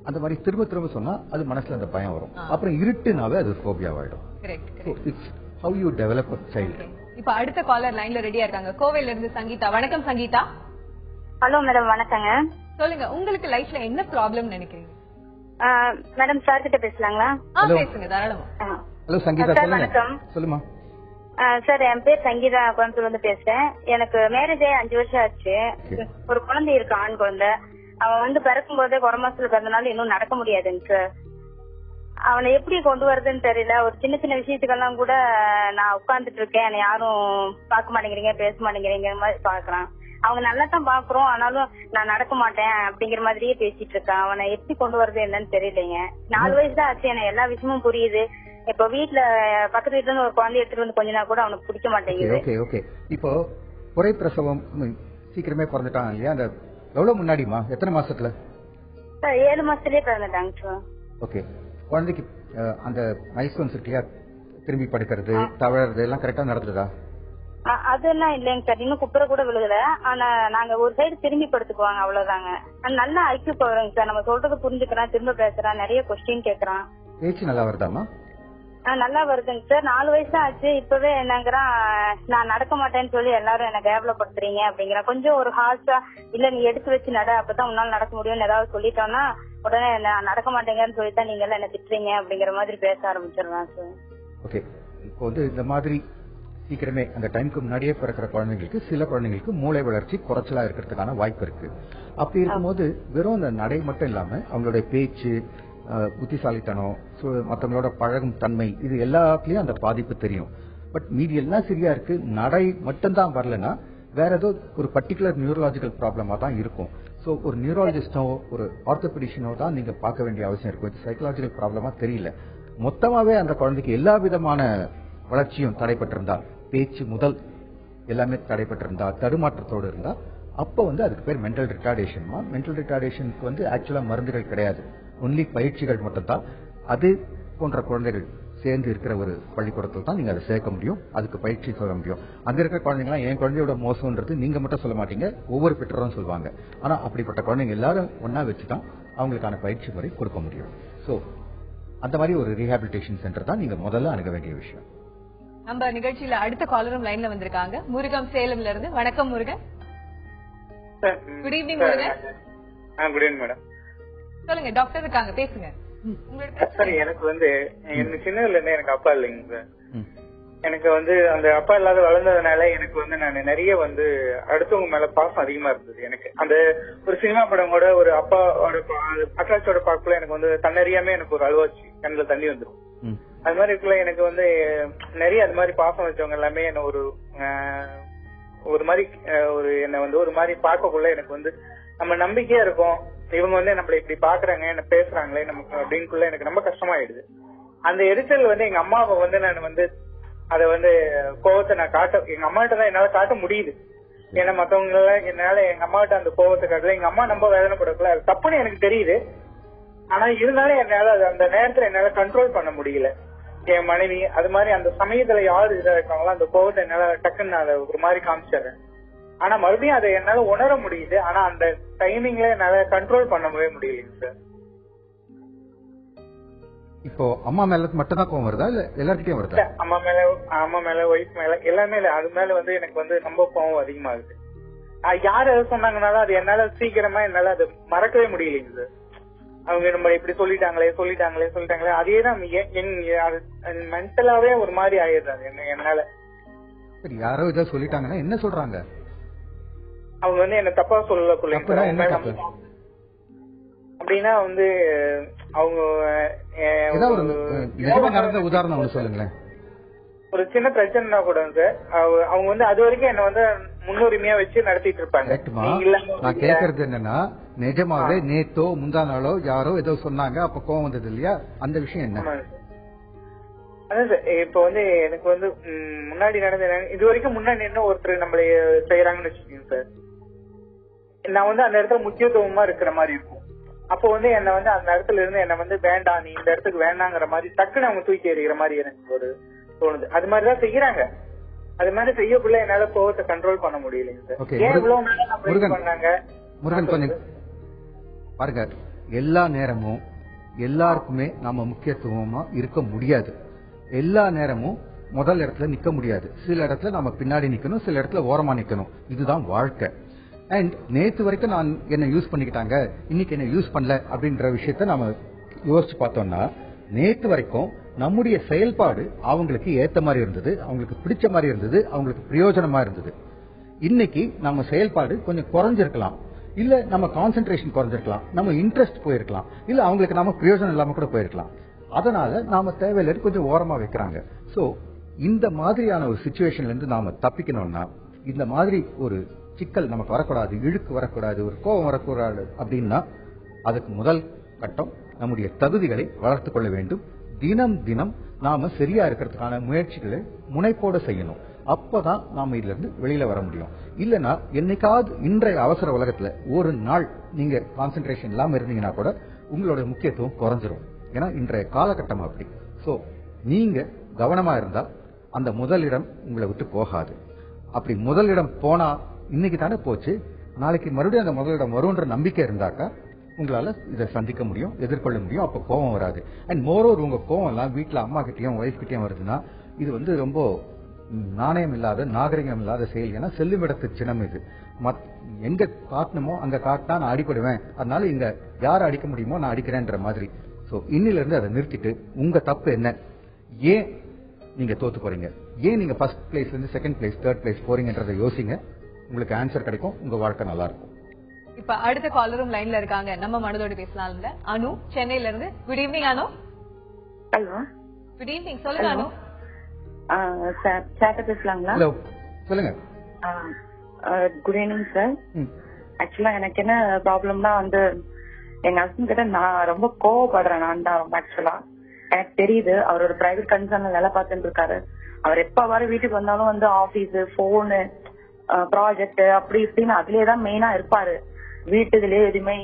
அந்த மாதிரி திரும்ப திரும்ப சொன்னா அது மனசுல அந்த பயம் வரும். அப்புறம் இருட்டுனாவே அது ஃபோபியாவாயிடும். It's how you develop a child. இப்ப அடுத்த காலர் லைன்ல ரெடியா இருக்காங்க, கோவையில இருந்து சங்கீதா. வணக்கம் சங்கீதா. ஹலோ மேடம், வணக்கங்க. சொல்லுங்க, உங்களுக்கு லைஃப்ல என்ன ப்ராப்ளம் நினைக்கிறீங்க? மேடம் சார் கிட்ட பேசலாங்களா? பேசுங்க தாராளமா. ஹலோ சங்கீதா, வணக்கம். சொல்லுமா சார், என் பேர் சங்கீதா, கோயம்புத்தூர்ல இருந்து பேசுறேன். எனக்கு மேரேஜ் 5 வருஷம் ஆச்சு. ஒரு குழந்தை இருக்கு, ஆண் குழந்தை. அவன் வந்து பிறக்கும் போதே குறை மாசத்துல பிறந்தனால இன்னும் நடக்க முடியாதுங்க சார். அவனை எப்படி கொண்டு வரதுன்னு தெரியல. ஒரு சின்ன சின்ன விஷயத்துக்கெல்லாம் கூட நான் உட்கார்ந்துட்டு இருக்கேன், என்னை யாரும் பார்க்க மாட்டேங்கிறீங்க, பேச மாட்டேங்கிறீங்க மாதிரி பாக்குறான். அவங்க நல்லா தான் பாக்குறோம், ஆனாலும் நான் நடக்க மாட்டேன் அப்படிங்கிற மாதிரியே பேசிட்டு இருக்கான். அவனை எப்படி கொண்டு வரது என்னன்னு தெரியலைங்க. 4 வயசு தான் ஆச்சு, எனக்கு எல்லா விஷயமும் புரியுது. இப்ப வீட்டுல பக்கத்து வீட்டுல இருந்து ஒரு குழந்தை எடுத்துட்டு வந்து கொஞ்ச நாள் கூட அவனுக்கு பிடிக்க மாட்டேங்குது. இப்போ குறை பிரசவம் சீக்கிரமே பிறந்துட்டான் இல்லையா? அந்த எவ்வளவு முன்னாடிமா, எத்தனை மாசத்துல? 7 மாசத்துலயே பிறந்துட்டாங்க சார். ஓகே, குழந்தைக்கு அந்த மைல்ஸ்டோன்ஸ் இருக்கியா, திரும்பி படுக்கிறது, தவறது எல்லாம் கரெக்டா நடக்குதா? அதெல்லாம் இல்லைங்க சார், இன்னும் குப்புற கூட விழுகல. ஆனா நாங்க ஒரு சைடு திரும்பி படுத்துக்குவாங்க, அவ்வளவுதாங்க. நல்லா ஐக்கிய போறோங்க சார், நம்ம சொல்றது புரிஞ்சுக்கிறான், திரும்ப பேசுறான், நிறைய கொஸ்டின் கேக்குறான். பேச்சு நல்லா வருதாமா? நல்லா வருதுங்க சார். 4 வயசு ஆச்சு, இப்பவே என்னங்கிறான், நான் நடக்க மாட்டேன்னு சொல்லி எல்லாரும் என்ன கேவலப்படுத்துறீங்க அப்படிங்கிறான். கொஞ்சம் ஒரு ஹார்ஷா, இல்ல நீ எடுத்து வச்சு நட, அப்பதான் உன்னால நடக்க முடியும்னு ஏதாவது சொல்லிட்டோம்னா உடனே நான் நடக்க மாட்டேங்கன்னு சொல்லிட்டா நீங்க எல்லாம் என்ன திட்டுறீங்க அப்படிங்கிற மாதிரி பேச ஆரம்பிச்சிடலாம் சார். ஓகே, இப்போ வந்து இந்த மாதிரி சீக்கிரமே அந்த டைமுக்கு முன்னாடியே பிறக்கிற குழந்தைங்களுக்கு, சில குழந்தைங்களுக்கு மூளை வளர்ச்சி குறைச்சலா இருக்கிறதுக்கான வாய்ப்பு இருக்கு. அப்படி இருக்கும்போது வெறும் அந்த நடை மட்டும் இல்லாம அவங்களுடைய பேச்சு, புத்திசாலித்தனம், மற்றவங்களோட பழகும் தன்மை, இது எல்லாத்துலயும் அந்த பாதிப்பு தெரியும். பட் மீதி எல்லாம் சரியா இருக்கு, நடை மட்டும்தான் வரலன்னா வேற ஏதோ ஒரு பர்டிகுலர் நியூரலாஜிக்கல் ப்ராப்ளமா தான் இருக்கும். ஸோ ஒரு நியூரலஜிஸ்டோ ஒரு ஆர்த்தோபெடிஷனோ தான் நீங்க பார்க்க வேண்டிய அவசியம் இருக்கும். இது சைக்கலாஜிக்கல் ப்ராப்ளமா தெரியல. மொத்தமாவே அந்த குழந்தைக்கு எல்லா விதமான வளர்ச்சியும் தடைப்பட்டிருந்தா, பேச்சு முதல் எல்லாமே தடைப்பட்டிருந்தா, தடுமாற்றத்தோடு இருந்தா, அப்ப வந்து அதுக்கு பேர் மென்டல் ரிட்டார்டேஷன். மென்டல் ரிட்டார்டேஷனுக்கு வந்து ஆக்சுவலா மருந்துகள் கிடையாது, ஒன்லி பயிற்சிகள் மட்டும்தான். அது போன்ற குழந்தைகள் சேர்ந்து இருக்கிற ஒரு பள்ளிக்கூடத்தில் தான் நீங்க அதை சேர்க்க முடியும், அதுக்கு பயிற்சி சொல்ல முடியும். அங்க இருக்கிற குழந்தைங்களாம் என் குழந்தையோட மோசம்ன்றது நீங்க மட்டும் சொல்ல மாட்டீங்க, ஒவ்வொரு பெற்றோரும் சொல்லுவாங்க. ஆனா அப்படிப்பட்ட குழந்தைங்க எல்லாரும் ஒன்னா வச்சுதான் அவங்களுக்கான பயிற்சி முறை கொடுக்க முடியும். ஸோ அந்த மாதிரி ஒரு ரீஹாபிலிட்டேஷன் சென்டர் தான் நீங்க முதல்ல அணுக வேண்டிய விஷயம். நம்ம நிகழ்ச்சியில அடுத்த காலரும் லைன்ல வந்திருக்காங்க. முருகன் சேலம்ல இருந்து. வணக்கம் Murugan. Good evening Murugan. Good evening madam. சொல்லுங்க, டாக்டர் இருக்காங்க, பேசுங்க. சார் எனக்கு சின்னதுல இருந்து எனக்கு அப்பா இல்லைங்க சார். எனக்கு அந்த அப்பா இல்லாத வளர்ந்ததுனால எனக்கு நான் நிறைய அடுத்தவங்க மேல பாசம் அதிகமா இருந்தது. எனக்கு அந்த ஒரு சினிமா படம் கூட ஒரு அப்பாவோட அட்டாச்சோட பார்க்கல எனக்கு தன்னறியாம எனக்கு ஒரு அழுவாச்சு, கண்ணுல தண்ணி வந்துடும். அது மாதிரி இருக்குல்ல எனக்கு நிறைய அது மாதிரி பாசம் வச்சவங்க எல்லாமே என்ன ஒரு மாதிரி என்ன ஒரு மாதிரி பார்க்கக்குள்ள எனக்கு நம்ம நம்பிக்கையா இருக்கும். இவங்க நம்மள இப்படி பாக்குறாங்க, என்ன பேசுறாங்களே நமக்கு அப்படின்னுக்குள்ள எனக்கு ரொம்ப கஷ்டமாயிடுது. அந்த எரிச்சல் எங்க அம்மாவை நான் அத கோவத்தை நான் எங்க அம்மாட்ட தான் என்னால காட்ட முடியுது. ஏன்னா மத்தவங்க என்னால எங்க அம்மாட்ட அந்த கோவத்தை காட்டல. எங்க அம்மா நம்ம வேதனை படக்கல, அது தப்புன்னு எனக்கு தெரியுது. ஆனா இருந்தாலும் என்னால அந்த நேரத்துல என்னால கண்ட்ரோல் பண்ண முடியல. என் மனைவி அது மாதிரி அந்த சமயத்துல யாரு இதா இருக்காங்களோ அந்த கோவத்தை என்னால டக்குன்னு நான் அதை ஒரு மாதிரி காமிச்சிடுறேன். ஆனா மறுபடியும் அதை என்னால உணர முடியுது. ஆனா அந்த டைமிங்ல என்னால கண்ட்ரோல் பண்ணவே முடியலைங்க சார். இப்போ அம்மா மேல மட்டும் தான் கோவம் வருதா இல்ல எல்லார்கிட்டயும் வருதா? அம்மா மேல ஒய்ஃப் மேல எல்லாமே அது மேல எனக்கு ரொம்ப கோவம் அதிகமாகுது. யாரு எதை சொன்னாங்கனாலும் அது என்னால சீக்கிரமா என்னால அது மறக்கவே முடியலைங்க சார். அவங்க நம்ம இப்படி சொல்லிட்டாங்களே அதேதான் மென்டலாவே ஒரு மாதிரி ஆயிடுறாங்க என்னால. சரி, யாரோ இதை சொல்லிட்டாங்கன்னா என்ன சொல்றாங்க? அவங்க என்ன தப்பா சொல்லக்குள்ள அப்படின்னா அவங்க நடந்த உதாரணம் சொல்லுங்களேன். ஒரு சின்ன பிரச்சனைனா கூட சார் அவங்க அது வரைக்கும் என்ன முன்னுரிமையா வச்சு நடத்திட்டு இருப்பாங்க. நான் கேக்குறது என்னன்னா, நிஜமாவே நேத்தோ முந்தா நாளோ யாரோ ஏதோ சொன்னாங்க, அப்ப கோவம் வந்தது இல்லையா? அந்த விஷயம் என்ன? அதான் சார் இப்ப எனக்கு முன்னாடி நடந்த இது வரைக்கும் முன்னாடி என்ன ஒருத்தர் நம்மள செய்யறாங்கன்னு வச்சுக்கோங்க சார், நான் அந்த இடத்துல முக்கியத்துவமா இருக்கிற மாதிரி இருக்கும். அப்போ என்ன அந்த இடத்துல இருந்து என்ன வேண்டாம், நீ இந்த இடத்துக்கு வேண்டாங்கிற மாதிரி டக்குன்னு அவங்க தூக்கி எறிகிற மாதிரி எனக்கு ஒரு தோணுது. அது மாதிரிதான் செய்யறாங்க. அது மாதிரி செய்யக்குள்ள என்னால கோவத்தை கண்ட்ரோல் பண்ண முடியலைங்க சார். ஏன் இவ்வளவு நேரம் பண்ணாங்க? முருகன் கொஞ்சம் பாருங்க, எல்லா நேரமும் எல்லாருக்குமே நாம முக்கியத்துவமா இருக்க முடியாது. எல்லா நேரமும் முதல் இடத்துல நிக்க முடியாது. சில இடத்துல நம்ம பின்னாடி நிக்கணும், சில இடத்துல ஓரமா நிக்கணும். இதுதான் வாழ்க்கை. அண்ட் நேத்து வரைக்கும் நான் என்ன யூஸ் பண்ணிக்கிட்டாங்க, இன்னைக்கு என்ன யூஸ் பண்ணல அப்படின்ற விஷயத்த நாம யோசிச்சு பார்த்தோம்னா, நேத்து வரைக்கும் நம்முடைய செயல்பாடு அவங்களுக்கு ஏத்த மாதிரி இருந்தது, அவங்களுக்கு பிடிச்ச மாதிரி இருந்தது, அவங்களுக்கு பிரயோஜனமா இருந்தது. இன்னைக்கு நம்ம செயல்பாடு கொஞ்சம் குறைஞ்சிருக்கலாம், இல்ல நம்ம கான்சென்ட்ரேஷன் குறைஞ்சிருக்கலாம், நம்ம இன்ட்ரெஸ்ட் போயிருக்கலாம், இல்ல அவங்களுக்கு நாம பிரயோஜனம் இல்லாம கூட போயிருக்கலாம். அதனால நாம தேவையில்லை கொஞ்சம் ஓரமா வைக்கிறாங்க. சோ இந்த மாதிரியான ஒரு சிச்சுவேஷன்ல இருந்து நாம தப்பிக்கணும்னா, இந்த மாதிரி ஒரு சிக்கல் நமக்கு வரக்கூடாது, இழுக்கு வரக்கூடாது, ஒரு கோபம் வரக்கூடாது அப்படின்னா அதுக்கு முதல் கட்டம் நம்முடைய தகுதிகளை வளர்த்து கொள்ள வேண்டும். தினம் தினம் நாம சரியா இருக்கிறதுக்கான முயற்சிகளை முனைப்போட செய்யணும். அப்பதான் நாம இதுல இருந்து வெளியில வர முடியும். இல்லனா என்னைக்காவது இன்றைய அவசர உலகத்துல ஒரு நாள் நீங்க கான்சென்ட்ரேஷன் இல்லாம இருந்தீங்கன்னா கூட உங்களோட முக்கியத்துவம் குறைஞ்சிரும். ஏன்னா இன்றைய காலகட்டம் அப்படி. சோ நீங்க கவனமா இருந்தா அந்த முதலிடம் உங்களை விட்டு போகாது. அப்படி முதலிடம் போனா இன்னைக்கு தானே போச்சு, நாளைக்கு மறுபடியும் அந்த முதலிடம் வரும்ன்ற நம்பிக்கை இருந்தாக்கா உங்களால இதை சந்திக்க முடியும், எதிர்கொள்ள முடியும். அப்ப கோபம் வராது. அண்ட் மோரோவர் உங்க கோபம் எல்லாம் வீட்டுல அம்மா கிட்டயும் ஒய்ஃப் கிட்டயும் வருதுன்னா இது ரொம்ப நாணயம் இல்லாத நாகரிகம் இல்லாத செயல். ஏன்னா செல்லுமிடத்து சின்னம் இது. எங்க காட்டணுமோ அங்க காட்டினா நான் அடிப்படுவேன், அதனால இங்க யார் அடிக்க முடியுமோ நான் அடிக்கிறேன்ற மாதிரி. சோ இன்னில இருந்து அதை நிறுத்திட்டு உங்க தப்பு என்ன, ஏன் நீங்க தோத்து போறீங்க, ஏன் நீங்க ஃபர்ஸ்ட் பிளேஸ்ல இருந்து செகண்ட் பிளேஸ் தேர்ட் பிளேஸ் போறீங்கன்றதை யோசிங்க. உங்களுக்கு ஆன்சர் கிடைக்கும், உங்க வாழ்க்கை நல்லா இருக்கும். இப்ப அடுத்த காலரும் லைன்ல இருக்காங்க, நம்ம மனதோடு பேசலாம்ல. அனு சென்னையில இருந்து. Good evening Anu. Hello, good evening. சொல்லுங்க அனு. சார் சாட்ட பேசலாங்களா? ஹலோ சொல்லுங்க. Good evening sir. ஆக்சுவலா எனக்கு என்ன ப்ராப்ளம்னா எங்க ஹஸ்பண்ட் கிட்ட நான் ரொம்ப கோவப்படுறேன். நான் தான் ரொம்ப ஆக்சுவலா எனக்கு தெரியுது. அவரோட பிரைவேட் கன்சர்ன்ல வேலை பார்த்துட்டு இருக்காரு. அவர் எப்ப வர வீட்டுக்கு வந்தாலும் ஆபீஸ், போனு, ப்ராஜெக்ட் அப்படி இப்படின்னு அதுலயேதான் மெயினா இருப்பாரு. வீட்டுலயே எதுவுமே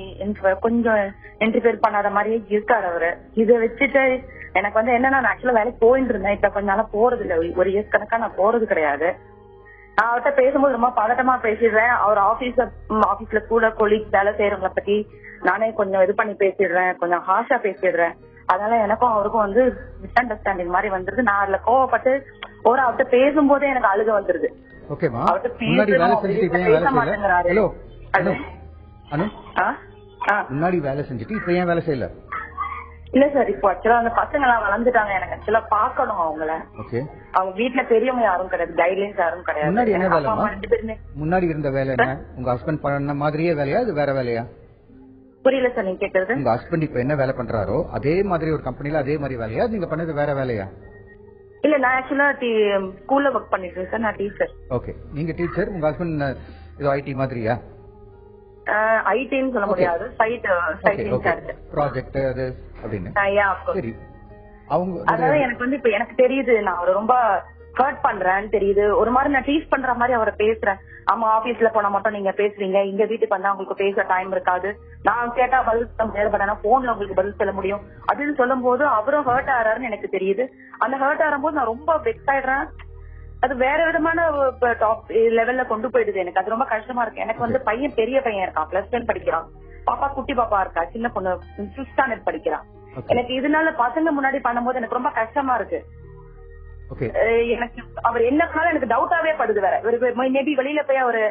கொஞ்சம் இன்டர்ஃபியர் பண்ணாத மாதிரியே இருக்காரு அவரு. இதை வச்சுட்டு எனக்கு என்னன்னா, நான் ஆக்சுவலா வேலைக்கு போயிட்டு இருந்தேன். இப்ப கொஞ்ச நாளா போறது இல்ல, ஒரு இயர்ஸ் கணக்கா நான் போறது கிடையாது. நான் அவர்கிட்ட பேசும்போது ரொம்ப பதட்டமா பேசிடுறேன். அவர் ஆபீஸ்ல கூட கொலீக் வேலை செய்யறவங்களை பத்தி நானே கொஞ்சம் இது பண்ணி பேசிடுறேன், கொஞ்சம் ஹார்ஷா பேசிடுறேன். அதனால எனக்கும் அவருக்கும் மிஸ் அண்டர்ஸ்டாண்டிங் மாதிரி வந்துருது. நான் அதுல கோவப்பட்டு ஒரு அவர்கிட்ட பேசும்போதே எனக்கு அழுக வந்துருது. ஓகேமா, முன்னாடி வேலை செஞ்சுட்டு இப்ப ஏன் வேலை செய்யல? ஹலோ அனு, முன்னாடி வேலை செஞ்சுட்டு இப்ப ஏன் வேலை செய்யல? இல்ல சார், இப்போ ஆக்சுவலா அந்த பசங்க எல்லாம் வளர்ந்துட்டாங்க. எனக்கு ஆக்சுவலா பாக்கணும் அவங்கள. அவங்க வீட்டுல பெரியவங்க யாரும் கிடையாது, கைட்லைன்ஸ் யாரும் கிடையாது. முன்னாடி என்ன வேலை? முன்னாடி இருந்த வேலை என்ன? உங்க ஹஸ்பண்ட் பண்ண மாதிரியே வேலையா, இது வேற வேலையா? புரியல சார் நீங்க கேக்குறது. உங்க ஹஸ்பண்ட் இப்ப என்ன வேலை பண்றாரோ அதே மாதிரி ஒரு கம்பெனில அதே மாதிரி வேலையா, நீங்க பண்ணது வேற வேலையா? இல்ல, நான் ஆக்சுவலா ஸ்கூல்ல ஒர்க் பண்ணிட்டு இருக்கேன் சார். நான் டீச்சர். ஓகே, நீங்க டீச்சர், உங்க ஹஸ்பண்ட் ஏதோ ஐடி மாதிரியா? ஐடின்னு சொல்ல முடியாது, சைட் இன்சார்ஜ் ப்ராஜெக்ட் அது அப்படின்னு. சரி, அவங்க அதாவது எனக்கு வந்து இப்ப எனக்கு தெரியுது நான் அவரை ரொம்ப ஹர்ட் பண்றேன்னு தெரியுது. ஒரு மாதிரி நான் டீஸ் பண்ற மாதிரி அவரை பேசுறேன். ஆமா, ஆபீஸ்ல போனா மட்டும் நீங்க பேசுறீங்க, இங்க வீட்டுக்கு வந்தா உங்களுக்கு பேச டைம் இருக்காது, நான் கேட்டா பதில் சொல்ல முடியாது, பட் ஆனா போன்ல உங்களுக்கு பதில் சொல்ல முடியும் அப்படின்னு சொல்லும் போது அவரும் ஹர்ட் ஆறாருன்னு எனக்கு தெரியுது. அந்த ஹர்ட் ஆகும்போது நான் ரொம்ப வெக்ஸ் ஆயிடுறேன். அது வேற விதமான டாப் லெவல்ல கொண்டு போயிடுது. எனக்கு அது ரொம்ப கஷ்டமா இருக்கு. எனக்கு வந்து பையன் பெரிய பையன் இருக்கான், +10 படிக்கிறான். பாப்பா குட்டி பாப்பா இருக்கா, சின்ன பொண்ணு 5th ஸ்டாண்டர்ட் படிக்கிறான். எனக்கு இதனால பசங்க முன்னாடி பண்ணும்போது எனக்கு ரொம்ப கஷ்டமா இருக்கு. எனக்கு அவர் என்ன பண்ணாலும் எனக்கு டவுட்டாவே படுது. வேற மேபி வெளியில போய் அவரு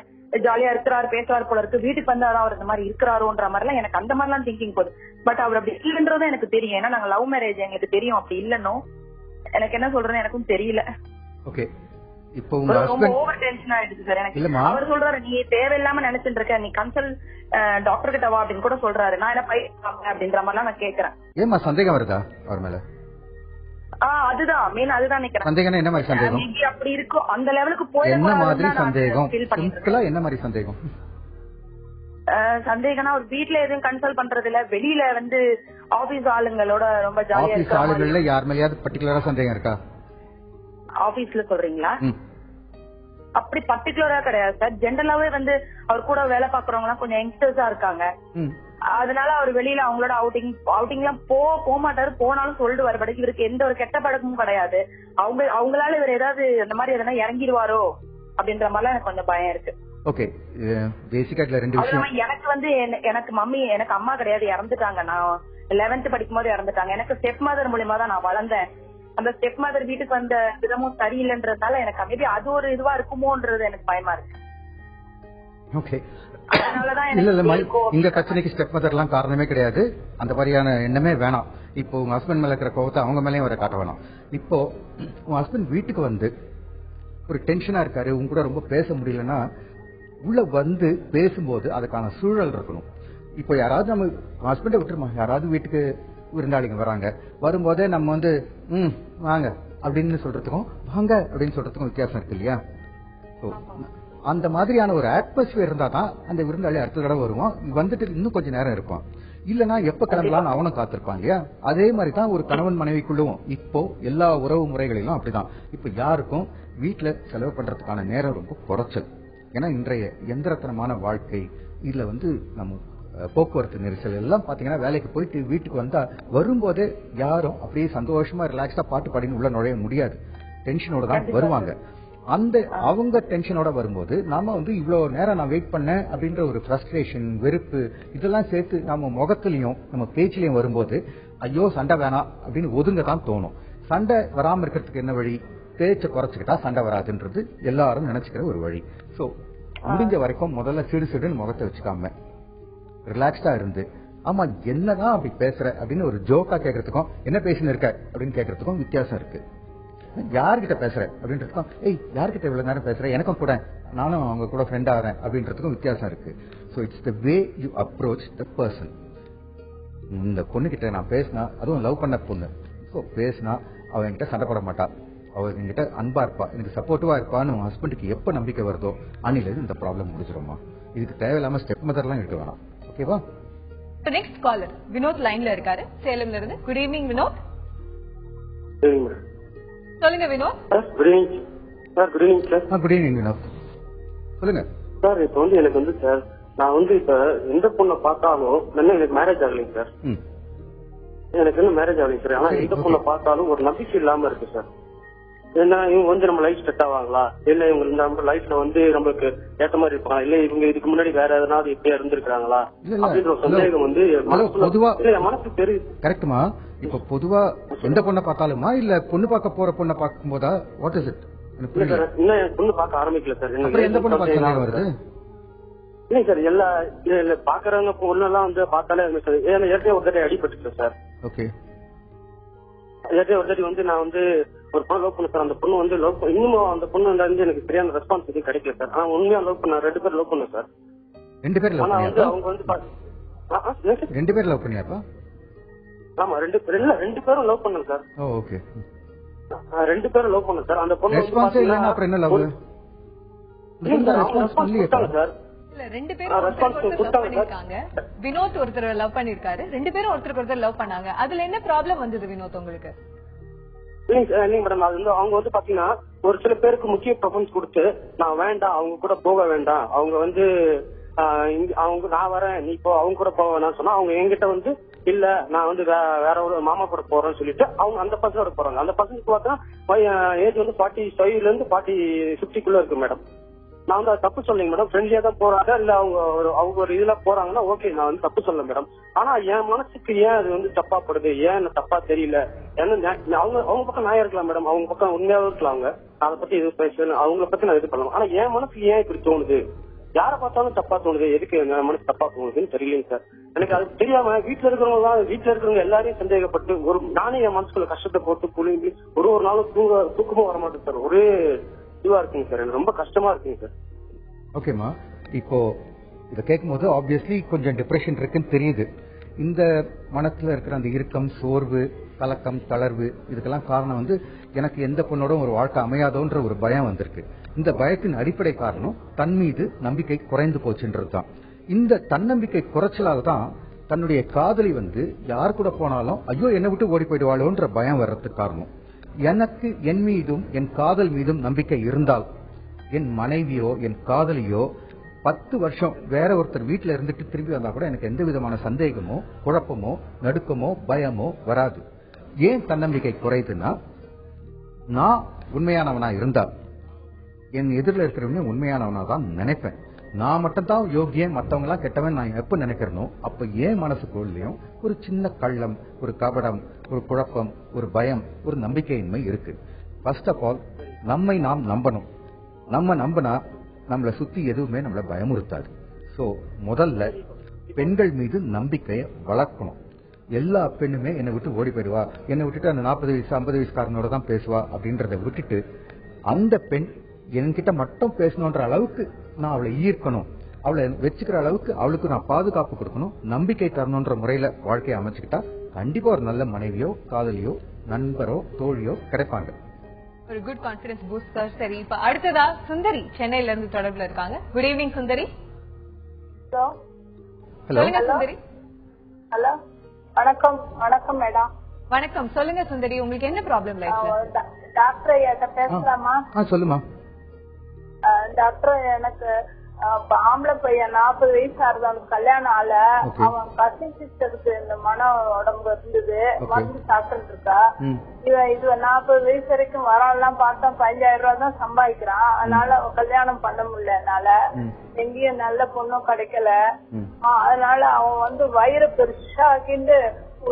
ஜாலியா இருக்கிறாரு, பேசுறாரு போல இருக்கு, வீட்டுக்கு வந்தாதான் அவர் இந்த மாதிரி இருக்கிறாரோன்ற மாதிரி எல்லாம் எனக்கு அந்த மாதிரி எல்லாம் திங்கிங் போகுது. பட் அவர் அப்படி இல்லைன்றதும் எனக்கு தெரியும். ஏன்னா நாங்க லவ் மேரேஜ், எங்களுக்கு தெரியும் அப்படி இல்லைன்னு. எனக்கு என்ன சொல்றேன்னு எனக்கும் தெரியல. ஓகே, இப்போ ஓவர் டென்ஷன் ஆயிடுச்சு சார் எனக்கு. அவர் சொல்றாரு நீ தேவையில்லாம நினைச்சிட்டு இருக்க, நீ கன்சல்ட் டாக்டர் கிட்ட வா அப்படின்னு கூட சொல்றாரு. நான் என்ன பையன் அப்படின்ற மாதிரி நான் கேக்குறேன். ஏமா சந்தேகம் வருதா அவர் மேல? அதுதான் மெயின், அதுதான் நினைக்கிறேன். சந்தேகம் என்ன மாதிரி சந்தேகம்? அப்படி இருக்கும் அந்த லெவலுக்கு போய் என்ன மாதிரி சந்தேகம்? சிம்பிளா என்ன மாதிரி சந்தேகம்? சந்தேகம்னா ஒரு வீட்ல எதுவும் கன்சல்ட் பண்றது இல்ல, வெளியில வந்து ஆபீஸ் ஆளுங்களோட ரொம்ப ஜாலியா இருக்கு. ஆபீஸ் ஆளுங்கள்ல யார் மேலயாவது பர்టిక్యులரா சந்தேகம் இருக்கா? ஆபீஸ்ல சொல்றீங்களா? அப்படி பர்டிகுலரா கிடையாது சார். ஜெனரலாவே வந்து அவர் கூட வேலை பாக்குறவங்க எல்லாம் கொஞ்சம் யங்ஸ்டர்ஸா இருக்காங்க. அதனால அவர் வெளியில அவங்களோட அவுட்டிங் எல்லாம் போக மாட்டாரு. போனாலும் சொல்லிட்டு வரப்பட இவருக்கு எந்த ஒரு கெட்ட பழக்கமும் கிடையாது. அவங்களால இவர் ஏதாவது அந்த மாதிரி எதனா இறங்கிடுவாரோ அப்படின்ற மாதிரி எனக்கு கொஞ்சம் பயம் இருக்கு. ஓகே, பேசிக்கா ரெண்டு விஷயம். எனக்கு வந்து எனக்கு மம்மி, எனக்கு அம்மா கிடையாது, இறந்துட்டாங்க. நான் 11th படிக்கும் போது இறந்துட்டாங்க. எனக்கு ஸ்டெப் மதர் மூலியமா தான் நான் வளர்ந்தேன். அந்த ஸ்டெப் மதர் வீட்டுக்கு வந்த விதமும் சரியில்லைன்றதுனால எனக்கு மேபி அது ஒரு இதுவா இருக்குமோன்றது எனக்கு பயமா இருக்கு. ஓகே, இல்ல இந்த பிரச்சனைக்கு ஸ்டெப் மதர் எல்லாம் காரணமே கிடையாது. அந்த மாதிரியான எண்ணமே வேணாம். இப்போ உங்க ஹஸ்பண்ட் மேல இருக்கிற கோவத்தை அவங்க மேலேயும் வர காட்ட வேணாம். இப்போ உங்க ஹஸ்பண்ட் வீட்டுக்கு வந்து ஒரு டென்ஷனா இருக்காரு, உங்க கூட ரொம்ப பேச முடியலன்னா உள்ள வந்து பேசும்போது அதுக்கான சூழல் இருக்கணும். இப்போ யாராவது நம்ம ஹஸ்பண்டை விட்டுருமா, யாராவது வீட்டுக்கு விருந்தாளிங்க வராங்க, வரும்போதே நம்ம வந்து வாங்க அப்படின்னு சொல்றதுக்கும் வாங்க அப்படின்னு சொல்றதுக்கும் வித்தியாசம் இருக்கு இல்லையா? அந்த மாதிரியான ஒரு அட்மாஸ்பியர் இருந்தா தான் அந்த விருந்தாளி அடுத்த தடவை வருவான், வந்துட்டு இன்னும் கொஞ்சம் நேரம் இருப்பான். இல்லன்னா எப்ப கிளம்பலாம்னு அவனும் காத்திருப்பான் இல்லையா? அதே மாதிரி தான் ஒரு கணவன் மனைவிக்குள்ளும் இப்போ எல்லா உறவு முறைகளிலும் அப்படிதான். இப்ப யாருக்கும் வீட்டுல செலவு பண்றதுக்கான நேரம் ரொம்ப குறைச்சல். ஏன்னா இன்றைய எந்திரத்தனமான வாழ்க்கை, இதுல வந்து நம்ம போக்குவரத்து நெரிசல் எல்லாம் பாத்தீங்கன்னா வேலைக்கு போயிட்டு வீட்டுக்கு வந்தா வரும்போதே யாரும் அப்படியே சந்தோஷமா ரிலாக்ஸா பாட்டு பாடின்னு உள்ள நுழைய முடியாது. டென்ஷனோட தான் வருவாங்க. அந்த அவங்க டென்ஷனோட வரும்போது நாம வந்து இவ்வளவு நேரம் நான் வெயிட் பண்ணேன் அப்படின்ற ஒரு ஃப்ரஸ்ட்ரேஷன், வெறுப்பு இதெல்லாம் சேர்த்து நம்ம முகத்திலையும் நம்ம பேச்சிலையும் வரும்போது ஐயோ சண்டை வேணாம் அப்படின்னு ஒதுங்க தான் தோணும். சண்டை வராம இருக்கிறதுக்கு என்ன வழி? பேச்சை குறைச்சிக்கிட்டா சண்டை வராதுன்றது எல்லாரும் நினைச்சுக்கிற ஒரு வழி. சோ முடிஞ்ச வரைக்கும் முதல்ல சிடு சிடுன்னு முகத்தை வச்சுக்காம ரிலாக்ஸ்டா இருந்து, ஆமா என்னதான் அப்படி பேசுற அப்படின்னு ஒரு ஜோக்கா கேட்கறதுக்கும் என்ன பேசின்னு இருக்க அப்படின்னு கேட்கறதுக்கும் வித்தியாசம் இருக்கு. யார்கிட்ட பேசுற அப்படின்றதுக்கும் யார்கிட்ட இவ்வளவு நேரம் பேசுற, எனக்கும் கூட நானும் அவங்க கூட ஃப்ரெண்ட் ஆகிறேன் அப்படின்றதுக்கும் வித்தியாசம் இருக்கு. So it's the way you approach the person. இந்த பொண்ணுகிட்ட நான் பேசினா, அதுவும் லவ் பண்ண பொண்ணு, பேசினா அவ என்கிட்ட சண்டை போட மாட்டா, அவ என்கிட்ட அன்பா இருப்பா, எனக்கு சப்போர்ட்டிவா இருப்பான்னு உன் ஹஸ்பண்டுக்கு எப்ப நம்பிக்கை வருதோ அன்னில இந்த ப்ராப்ளம் முடிச்சிருமா. இதுக்கு தேவையில்லாம ஸ்டெப் மதர்லாம் இருக்க வேணாம். ஓகேவா? நெக்ஸ்ட் காலர் வினோத் லைன்ல இருக்காரு, சேலம்ல இருந்து. Good evening Vinod. சொல்லுங்க Vinod. Good evening sir. Good evening sir. Good evening Vinod, சொல்லுங்க சார். இப்ப வந்து எனக்கு வந்து சார், நான் வந்து இப்ப எந்த பொண்ணை பார்த்தாலும் எனக்கு மேரேஜ் ஆகலைங்க சார். எனக்கு இன்னும் மேரேஜ் ஆகலைங்க சார். ஆனா எந்த பொண்ணை பார்த்தாலும் ஒரு நம்பிக்கை இல்லாம இருக்கு சார். ஏன்னா இவங்க வந்து நம்ம லைஃப் செட் ஆவாங்களா, இல்ல இவங்க நம்ம லைஃப்ல வந்து நம்மளுக்கு ஏற்ற மாதிரி இருப்பாங்களா, இல்ல இவங்க இதுக்கு முன்னாடி வேற எதனாவது இப்படியா இருந்திருக்காங்களா அப்படின்ற சந்தேகம் வந்து மனசு தெரியுது. கரெக்டுமா? இப்ப பொதுவா எந்த பொண்ணை பார்த்தாலுமா இல்ல பொண்ணு பார்க்க போற பொண்ணை பார்க்கும் போதா? What is it? இன்னும் பொண்ணு பார்க்க ஆரம்பிக்கல சார். எந்த பொண்ணு பார்க்க வருது? இல்லைங்க சார், எல்லா பாக்குறவங்க பொண்ணு எல்லாம் வந்து பார்த்தாலே ஏற்கனவே ஒரு தடவை அடிபட்டுச்சு சார். ஓகே. ஏற்கனவே ஒரு தடவை வந்து நான் வந்து ஒரு பொண்ணு லவ் பண்ண சார். அந்த பொண்ணு வந்து இன்னும் அந்த பொண்ணு வந்து எனக்கு சரியான ரெஸ்பான்ஸ் எதுவும் கிடைக்கல சார். ஆனா உண்மையா லவ் பண்ண 2 பேர் லவ் பண்ண சார். 2 பேர் லவ் ஆனா வந்து அவங்க வந்து 2 பேர் லவ் பண்ணியாப்பா? ஆமா 2 பேரும் லவ் பண்ணல சார். ஓகே. 2 பேரும் லவ் பண்ண சார். அந்த பொண்ணு ரெஸ்பான்ஸ் இல்லனா அப்புறம் என்ன லவ்? ரெஸ்பான்ஸ் இல்லையா சார்? இல்ல 2 பேரும் லவ் பண்ணிருக்காங்க. வினோத் ஒருத்தர் லவ் பண்ணிருக்காரு. 2 பேரும் ஒருத்தருக்கு ஒருத்தர் லவ் பண்ணாங்க. அதுல என்ன ப்ராப்ளம் வந்தது வினோத் உங்களுக்கு? இல்லைங்க மேடம், அது வந்து அவங்க வந்து பாத்தீங்கன்னா ஒரு சில பேருக்கு முக்கிய ப்ரிஃபரன்ஸ் கொடுத்து நான் வேண்டாம் அவங்க கூட போக வேண்டாம், அவங்க வந்து அவங்க நான் வரேன் நீ இப்போ அவங்க கூட போக வேணாம்னு சொன்னா அவங்க என்கிட்ட வந்து இல்ல நான் வந்து வேற ஒரு மாமா கூட போறேன்னு சொல்லிட்டு அவங்க அந்த பசங்களோட போறாங்க. அந்த பசங்களுக்கு பார்த்தா ஏஜ் வந்து 45 இருந்து 50 இருக்கு மேடம். நான் வந்து அது தப்பு சொல்லுங்க மேடம். ஃப்ரெண்ட்லியா தான் போறாங்க, இல்ல அவங்க ஒரு இதுல போறாங்கன்னா ஓகே, நான் வந்து தப்பு சொல்ல மேடம். ஆனா என் மனசுக்கு ஏன் அது வந்து தப்பா படுது, ஏன் என்ன தப்பா தெரியல, அவங்க பக்கம் நியாயம் இருக்கலாம் மேடம், அவங்க பக்கம் உண்மையாவே இருக்கலாம். அவங்க அதை பத்தி எதுவும் பேசல, அவங்கள பத்தி நான் இது பண்ணலாம். ஆனா என் மனசுக்கு ஏன் இப்படி தோணுது, யார பார்த்தாலும் தப்பா தோணுது, எதுக்கு என் மனசு தப்பா தோணுதுன்னு தெரியலங்க சார். எனக்கு அது தெரியாம வீட்டுல இருக்கிறவங்க எல்லாரையும் சந்தேகப்பட்டு நானே என் மனசுக்குள்ள கஷ்டத்தை போட்டு புழுங்கி ஒரு நாளும் தூக்கமும் வர மாட்டேன் சார். ஒரே இதுவா இருக்குங்க சார், எனக்கு ரொம்ப கஷ்டமா இருக்குங்க சார். ஓகேமா, இப்போ இதை கேட்கும் போது ஆப்வியஸ்லி கொஞ்சம் டிப்ரெஷன் இருக்குன்னு தெரியுது. இந்த மனத்துல இருக்கிற அந்த இறுக்கம், சோர்வு, கலக்கம், தளர்வு, இதுக்கெல்லாம் காரணம் வந்து எனக்கு எந்த பொண்ணோட ஒரு வாழ்க்கை அமையாதோன்ற ஒரு பயம் வந்திருக்கு. இந்த பயத்தின் அடிப்படை காரணம் தன் மீது நம்பிக்கை குறைந்து போச்சுன்றதுதான். இந்த தன்னம்பிக்கை குறைச்சலாக தான் தன்னுடைய காதலி வந்து யார் கூட போனாலும் ஐயோ என்னை விட்டு ஓடி போயிடுவாளோன்ற பயம் வர்றதுக்கு காரணம். எனக்கு என் மீதும் என் காதல் மீதும் நம்பிக்கை இருந்தால் என் மனைவியோ என் காதலியோ 10 வருஷம் வேற ஒருத்தர் வீட்டுல இருந்துட்டு திரும்பி வந்தா கூட எனக்கு எந்த விதமான சந்தேகமோ குழப்பமோ நடுக்கமோ பயமோ வராது. ஏன் தன்னம்பிக்கை குறையுதுன்னா, நான் உண்மையானவனா இருந்தா என் எதிரில் இருக்கிறவங்க உண்மையானவனா தான் நினைப்பேன். நான் மட்டும் தான் யோகியன், மற்றவங்க எல்லாம் கெட்டவன் நான் எப்ப நினைக்கிறனோ அப்ப ஏன் மனசுக்குள்ளேயும் ஒரு சின்ன கள்ளம், ஒரு கபடம், ஒரு குழப்பம், ஒரு பயம், ஒரு நம்பிக்கையின்மை இருக்கு. ஃபர்ஸ்ட் ஆஃப் ஆல் நம்மை நாம் நம்பணும். நம்ம நம்பினா நம்மளை சுத்தி எதுவுமே நம்மளை பயமுறுத்தாது. சோ முதல்ல பெண்கள் மீது நம்பிக்கையை வளர்க்கணும். எல்லா பெண்ணுமே என்னை விட்டு ஓடி போயிடுவா, என்னை விட்டுட்டு அந்த 40 வயசு 50 வயசுக்காரனோட தான் பேசுவா அப்படின்றத விட்டுட்டு அந்த பெண் என்கிட்ட மட்டும் பேசணுன்ற அளவுக்கு நான் அவளை ஈர்க்கணும், அவளை வச்சுக்கிற அளவுக்கு அவளுக்கு நான் பாதுகாப்பு கொடுக்கணும், நம்பிக்கை தரணுன்ற முறையில வாழ்க்கையை அமைச்சுக்கிட்டா கண்டிப்பா ஒரு நல்ல மனைவியோ காதலியோ நண்பரோ தோழியோ கிடைப்பாங்க. ஒரு குட் கான்ஃபிடன்ஸ் பூஸ்டர். சரி, இப்ப அடுத்ததா சுந்தரி சென்னையில இருந்து தொடர்புல இருக்காங்க. குட் ஈவினிங் சுந்தரி. ஹலோ. சொல்லுங்க சுந்தரி. ஹலோ, வணக்கம். வணக்கம் மேடம். வணக்கம், சொல்லுங்க சுந்தரி, உங்களுக்கு என்ன ப்ராப்ளம் லைஃப்ல? டாக்டர் ஐயா பேசலாமா? சொல்லுமா. டாக்டர், எனக்கு ஆம்பளை பையன் 40 வயசு ஆகுது, அவனுக்கு கல்யாணம் ஆல. அவன் கசின் சிஸ்டருக்கு இந்த மன உடம்பு இருந்தது, மருந்து சாப்பிட்டு இருக்கா. இது 40 வயசு வரைக்கும் வரலாம் பார்த்தா 15,000 ரூபாய் தான் சம்பாதிக்கிறான். அதனால அவன் கல்யாணம் பண்ண முடியல. என்னால எங்கேயும் நல்ல பொண்ணும் கிடைக்கல. அதனால அவன் வந்து வயிறு பெருசா ஆக்கிண்டு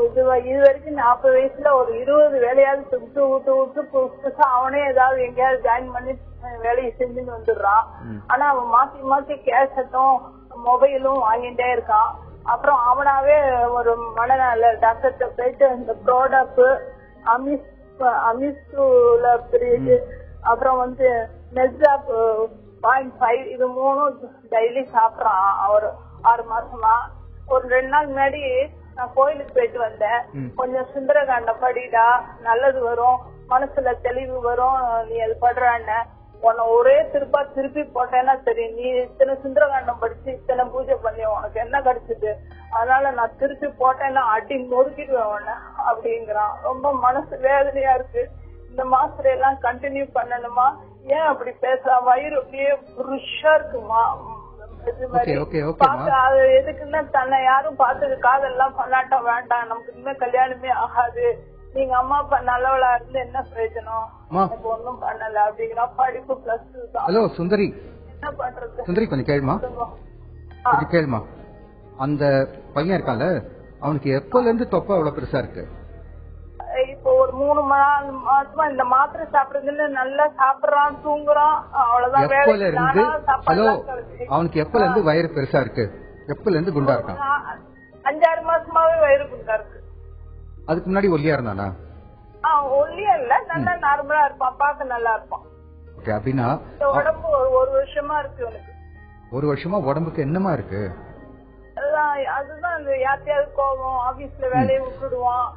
இது வரைக்கும் 40 வயசுல ஒரு 20 வேலையாவது விட்டு புதுசா அவனே ஏதாவது எங்கேயாவது ஜாயின் பண்ணி வேலையை செஞ்சுன்னு வந்துடுறான். ஆனா அவன் மாத்தி மாத்தி கேசட்டும் மொபைலும் வாங்கிட்டே இருக்கான். அப்புறம் அவனாவே ஒரு மனநல டாக்டர்கிட்ட போயிட்டு இந்த ப்ரோடக்ட் அமிஸ்ல பிரிவு, அப்புறம் வந்து நெஸ்டாப் 0.5 இது 3 டெய்லி சாப்பிடறான். ஒரு 6 மாசமா. ஒரு 2 நாள் முன்னாடி நான் கோயிலுக்கு போயிட்டு வந்தேன். கொஞ்சம் சுந்தரகாண்டம் படிடா, நல்லது வரும், மனசுல தெளிவு வரும், நீ அது படுறான்னு. உன்னை ஒரே திருப்பி போட்டேன்னா சரி, நீ இத்தனை சுந்தரகாண்டம் படிச்சு இத்தனை பூஜை பண்ணி உனக்கு என்ன கிடைச்சது, அதனால நான் திருப்பி போட்டேன்னா அடி நொறுக்கிடுவேன் உன்ன அப்படிங்கிறான். ரொம்ப மனசு வேதனையா இருக்கு. இந்த மாத்திரை எல்லாம் கண்டினியூ பண்ணணுமா? ஏன் அப்படி பேசுறான்? வயிறு அப்படியே புருஷா இருக்குமா? எதுக்குன்னா தன்னை யாரும் பார்த்து காதெல்லாம் பண்ணாட்டம் வேண்டாம், நமக்கு இனிமே கல்யாணமே ஆகாது, நீ நீங்க அம்மா அப்பா நல்லவளா இருந்து என்ன பிரயோஜனம், ஒன்னும் பண்ணல அப்படிங்கிற படிப்பு +2 தான். ஹலோ சுந்தரி, என்ன பண்றது? சுந்தரி கொஞ்சம் கேளுமா, கொஞ்சம் கேளுமா. அந்த பையன் இருக்கான்ல, அவனுக்கு எப்பல இருந்து தொப்பை அவ்வளவு பெருசா இருக்கு? இப்போ ஒரு 3 மாசமா இந்த மாத்திரை சாப்பிடுறதுன்னு நல்லா சாப்பிடுறான், தூங்குறான், அவ்வளவுதான். எப்பல இருந்து? ஹலோ, அவனுக்கு எப்பல இருந்து வயிறு பெருசா இருக்கு? எப்பல இருந்து குண்டா இருக்கான்? 5-6 மாசமாவே வயிறு குண்டா இருக்கு. அதுக்கு முன்னாடி ஒல்லியா இருந்தானா? ஒல்லியா இல்ல, நல்லா நார்மலா இருப்பான், பார்க்க நல்லா இருப்பான். ஓகே, அப்படின்னா உடம்பு 1 வருஷமா இருக்கு உனக்கு. 1 வருஷமா உடம்புக்கு என்னமா இருக்கு? அதுதான் இந்த யார்த்தையாவது கோபம், ஆபீஸ்ல வேலையை விட்டுடுவான்,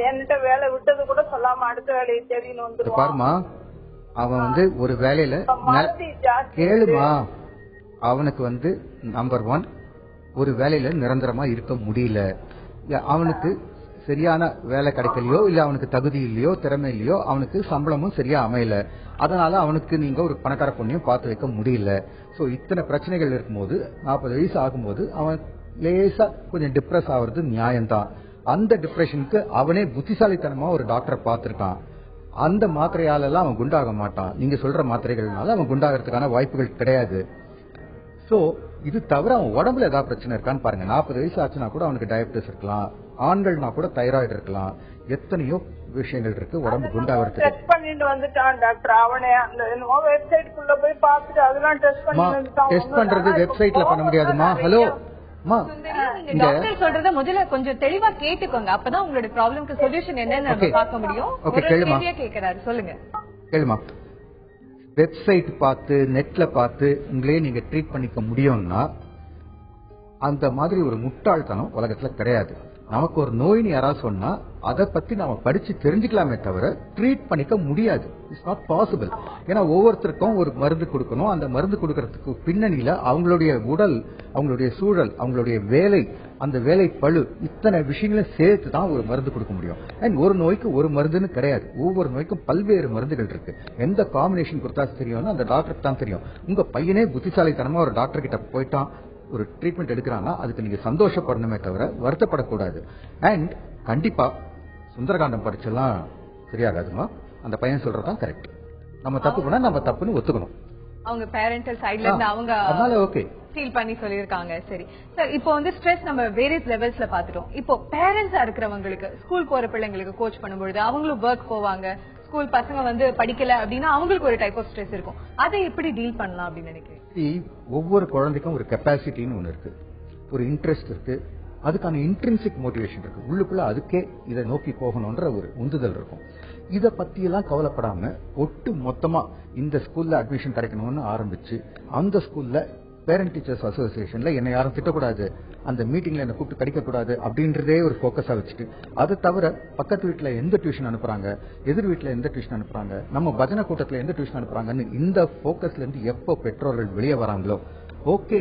என்கிட்ட வேலை விட்டது கூட சொல்லாம அடுத்த வேலையை தேடின்னு வந்துருவான். பாருமா, அவன் வந்து ஒரு வேலையில கேளுமா, அவனுக்கு நம்பர் 1 ஒரு வேலையில நிரந்தரமா இருக்க முடியல. அவனுக்கு சரியான வேலை கிடைக்கலையோ, இல்ல அவனுக்கு தகுதி இல்லையோ, திறமை இல்லையோ, அவனுக்கு சம்பளமும் சரியா அமையல. அதனால அவனுக்கு நீங்க ஒரு பணக்கார பொண்ணையும் பார்த்து வைக்க முடியல. சோ இத்தனை பிரச்சனைகள் இருக்கும்போது 40 வயசு ஆகும்போது அவன் லேசா கொஞ்சம் டிப்ரெஸ் ஆகுறது நியாயம்தான். அந்த டிப்ரெஷனுக்கு அவனே புத்திசாலித்தனமா ஒரு டாக்டரை பார்த்திருக்கான். அந்த மாத்திரையால எல்லாம் அவன் குண்டாக மாட்டான். நீங்க சொல்ற மாத்திரைகள்னால அவன் குண்டாகிறதுக்கான வாய்ப்புகள் கிடையாது. சோ இது தவிர அவன் உடம்புல ஏதாவது பிரச்சனை இருக்கான்னு பாருங்க. 40 வயசு ஆச்சுன்னா கூட அவனுக்கு டயபிட்டிஸ் இருக்கலாம், ஆண்கள்னா கூட தைராய்டு இருக்கலாம், எத்தனையோ விஷயங்கள் இருக்கு உடம்பு குண்டாகிறதுக்கு. டெஸ்ட் பண்ணிட்டு வந்துட்டான் டாக்டர். அவனே அந்த வெப்சைட்குள்ள போய் பார்த்துட்டு அதெல்லாம் டெஸ்ட் பண்ணிட்டு டெஸ்ட் பண்றது வெப்சைட்ல பண்ண முடியாதுமா. ஹலோ டாக்டர் சொல்றத முதல்ல கொஞ்சம் தெளிவா கேட்டுக்கோங்க, அப்பதான் உங்களோட ப்ராப்ளம்க்கு சொல்யூஷன் என்னன்னு நம்ம பார்க்க முடியும். கேக்குறாரு, சொல்லுங்க. கேளுமா, வெப்சைட் பார்த்து நெட்ல பார்த்து உங்களே நீங்க ட்ரீட் பண்ணிக்க முடியும்னா அந்த மாதிரி ஒரு முட்டாள்தனம் உலகத்துல கிடையாது. நமக்கு ஒரு நோயின்னு யாராவது சொன்னா அதை பத்தி நாம படிச்சு தெரிஞ்சுக்கலாமே தவிர ட்ரீட் பண்ணிக்க முடியாது. It's not possible. ஏன்னா ஒவ்வொருத்தருக்கும் ஒரு மருந்து கொடுக்கணும். அந்த மருந்து கொடுக்கறதுக்கு பின்னணியில அவங்களுடைய உடல், அவங்களுடைய சூழல், அவங்களுடைய வேலை, அந்த வேலை பளு, இத்தனை விஷயங்களும் சேர்த்து தான் ஒரு மருந்து கொடுக்க முடியும். அண்ட் ஒரு நோய்க்கு ஒரு மருந்துன்னு கிடையாது. ஒவ்வொரு நோய்க்கும் பல்வேறு மருந்துகள் இருக்கு. எந்த காம்பினேஷன் கொடுத்தா தெரியும்னா அந்த டாக்டருக்கு தான் தெரியும். உங்க பையனே புத்திசாலித்தனமா ஒரு டாக்டர் கிட்ட போயிட்டான், ஒரு ட்ரீட்மெண்ட் எடுக்கிறாங்கன்னா அதுக்கு நீங்க சந்தோஷப்படணுமே தவிர வருத்தப்படக்கூடாது. அண்ட் கண்டிப்பா சுந்தரகாண்டம் படிச்செல்லாம் சரியாகாதுமா. அந்த பையன் சொல்றதுதான் கரெக்ட். நம்ம தப்பு பண்ணா நம்ம தப்புன்னு ஒத்துக்கணும். அவங்க பேரண்டல் சைடுல இருந்து அவங்க அதனால ஓகே ஃபீல் பண்ணி சொல்லிருக்காங்க. சரி சார், இப்போ ஸ்ட்ரெஸ் நம்ம வேரியஸ் லெவல்ஸ்ல பாத்துட்டோம். இப்போ பேரண்ட்ஸா இருக்கிறவங்களுக்கு, ஸ்கூல் போற பிள்ளைங்களுக்கு கோச் பண்ணும்போது அவங்களும் ஒர்க் போவாங்க, ஸ்கூல் பசங்க படிக்கல அப்படின்னா அவங்களுக்கு ஒரு டைப் ஆஃப் ஸ்ட்ரெஸ் இருக்கும். அதை எப்படி டீல் பண்ணலாம் அப்படின்னு நினைக்கிறேன்? ஒவ்வொரு குழந்தைக்கும் ஒரு கெப்பாசிட்டின்னு ஒண்ணு இருக்கு, ஒரு இன்ட்ரெஸ்ட் இருக்கு, அதுக்கான இன்ட்ரின்சிக் மோட்டிவேஷன் இருக்கு. உள்ளுக்குள்ள அதுக்கே இதை நோக்கி போகணும்ன்ற ஒரு உந்துதல் இருக்கும். இத பத்தி எல்லாம் கவலைப்படாம ஒட்டு மொத்தமா இந்த ஸ்கூல்ல அட்மிஷன் கிடைக்கணும்னு ஆரம்பிச்சு அந்த ஸ்கூல்ல பேரண்ட் டீச்சர்ஸ் அசோசியேஷன்ல என்ன யாரும் திட்டக்கூடாது, அந்த மீட்டிங்ல என்ன கூப்பிட்டு கிடைக்க கூடாது அப்படின்றதே ஒரு போக்கஸா வச்சுட்டு, அதை தவிர பக்கத்து வீட்டுல எந்த டியூஷன் அனுப்புறாங்க, எதிர் வீட்டுல எந்த டியூஷன் அனுப்புறாங்க, நம்ம பஜனை கூட்டத்துல எந்த டியூஷன் அனுப்புறாங்கன்னு இந்த போக்கஸ்ல இருந்து எப்போ பெற்றோர்கள் வெளியே வராங்களோ, ஓகே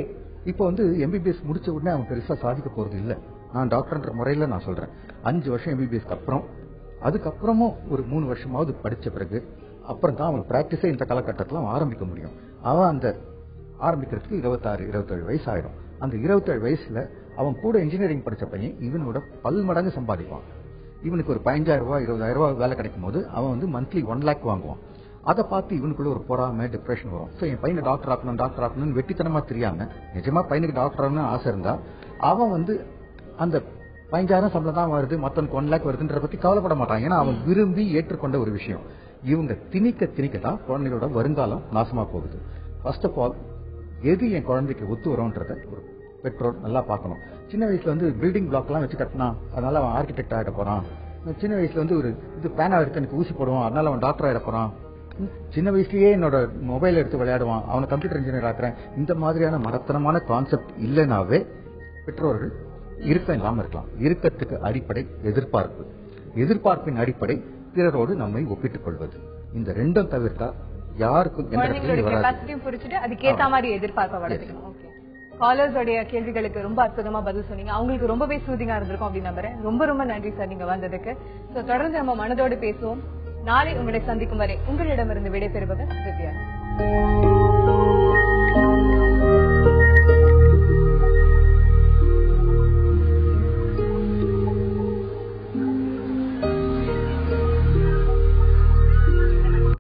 இப்போ எம்பிபிஎஸ் முடிச்ச உடனே அவன் பெருசா சாதிக்க போறது இல்ல. நான் டாக்டர்ன்ற முறையில நான் சொல்றேன். 5 வருஷம் எம்பிபிஎஸ்க்கு அப்புறம், அதுக்கப்புறமும் ஒரு 3 வருஷமாவது படிச்ச பிறகு அப்புறம் தான் அவன் பிராக்டிஸே இந்த காலகட்டத்தில் ஆரம்பிக்க முடியும். அவன் அந்த ஆரம்பிக்கிறதுக்கு 26-27 வயசு ஆயிடும். அந்த 27 வயசுல அவன் கூட இன்ஜினியரிங் படிச்ச பையன் இவனோட பல்மடங்கு சம்பாதிப்பான். இவனுக்கு ஒரு 15,000 ரூபாய் 20,000 ரூபாய் வேலை கிடைக்கும் போது அவன் மந்த்லி 1 lakh வாங்குவான். அதை பார்த்து இவனுக்குள்ள ஒரு பொறாமை, டிப்ரெஷன் வரும். சோ என் பையனை டாக்டர் ஆக்கணும்னு வெட்டித்தனமா தெரியாம, நிஜமா பையனுக்கு டாக்டர் ஆகணும்னு ஆசை இருந்தா அவன் அந்த 15,000 சம்பளம் தான் வருது, மத்தவனுக்கு 1 lakh வருதுன்ற பத்தி கவலைப்பட மாட்டான். ஏன்னா அவன் விரும்பி ஏற்றுக்கொண்ட ஒரு விஷயம். இவங்க திணிக்க தான் குழந்தைகளோட வருங்காலம் நாசமா போகுது. ஃபர்ஸ்ட் ஆஃப் ஆல் எது என் குழந்தைக்கு ஒத்து வரும்ன்றத ஒரு பெற்றோர் நல்லா பார்க்கணும். சின்ன வயசுல பில்டிங் பிளாக் எல்லாம் வச்சு கட்டினா அதனால அவன் ஆர்கிடெக்ட் ஆகிட போறான். சின்ன வயசுல ஒரு இது பேனா எடுத்து எனக்கு ஊசி போடுவான் அதனால அவன் டாக்டர் ஆகிட போறான். சின்ன வயசுலயே என்னோட மொபைல் எடுத்து விளையாடுவான் அவனை கம்ப்யூட்டர் இன்ஜினியர் ஆக்குறேன். இந்த மாதிரியான மடத்தனமான கான்செப்ட் இல்லைனாவே பெற்றோர்கள் இருக்க இல்லாம இருக்கலாம். இருக்கத்துக்கு அடிப்படை எதிர்பார்ப்பு, எதிர்பார்ப்பின் அடிப்படை பிறரோடு நம்மை ஒப்பிட்டுக் கொள்வது. இந்த ரெண்டும் தவிர்த்தா யாருக்கும் அதுக்கேற்ற மாதிரி எதிர்பார்ப்பை வளர்த்துக்கணும். காலர்ஸோடைய கேள்விகளுக்கு ரொம்ப அற்புதமா பதில் சொன்னீங்க. அவங்களுக்கு ரொம்பவே சூதிங்கா இருந்திருக்கும் அப்படின்னு நம்புறேன். ரொம்ப ரொம்ப நன்றி சார் நீங்க வந்ததுக்கு. தொடர்ந்து நம்ம மனதோடு பேசுவோம். நாளை உங்களை சந்திக்கும் வரை உங்களிடமிருந்து விடைபெறுபவர் திவ்யா.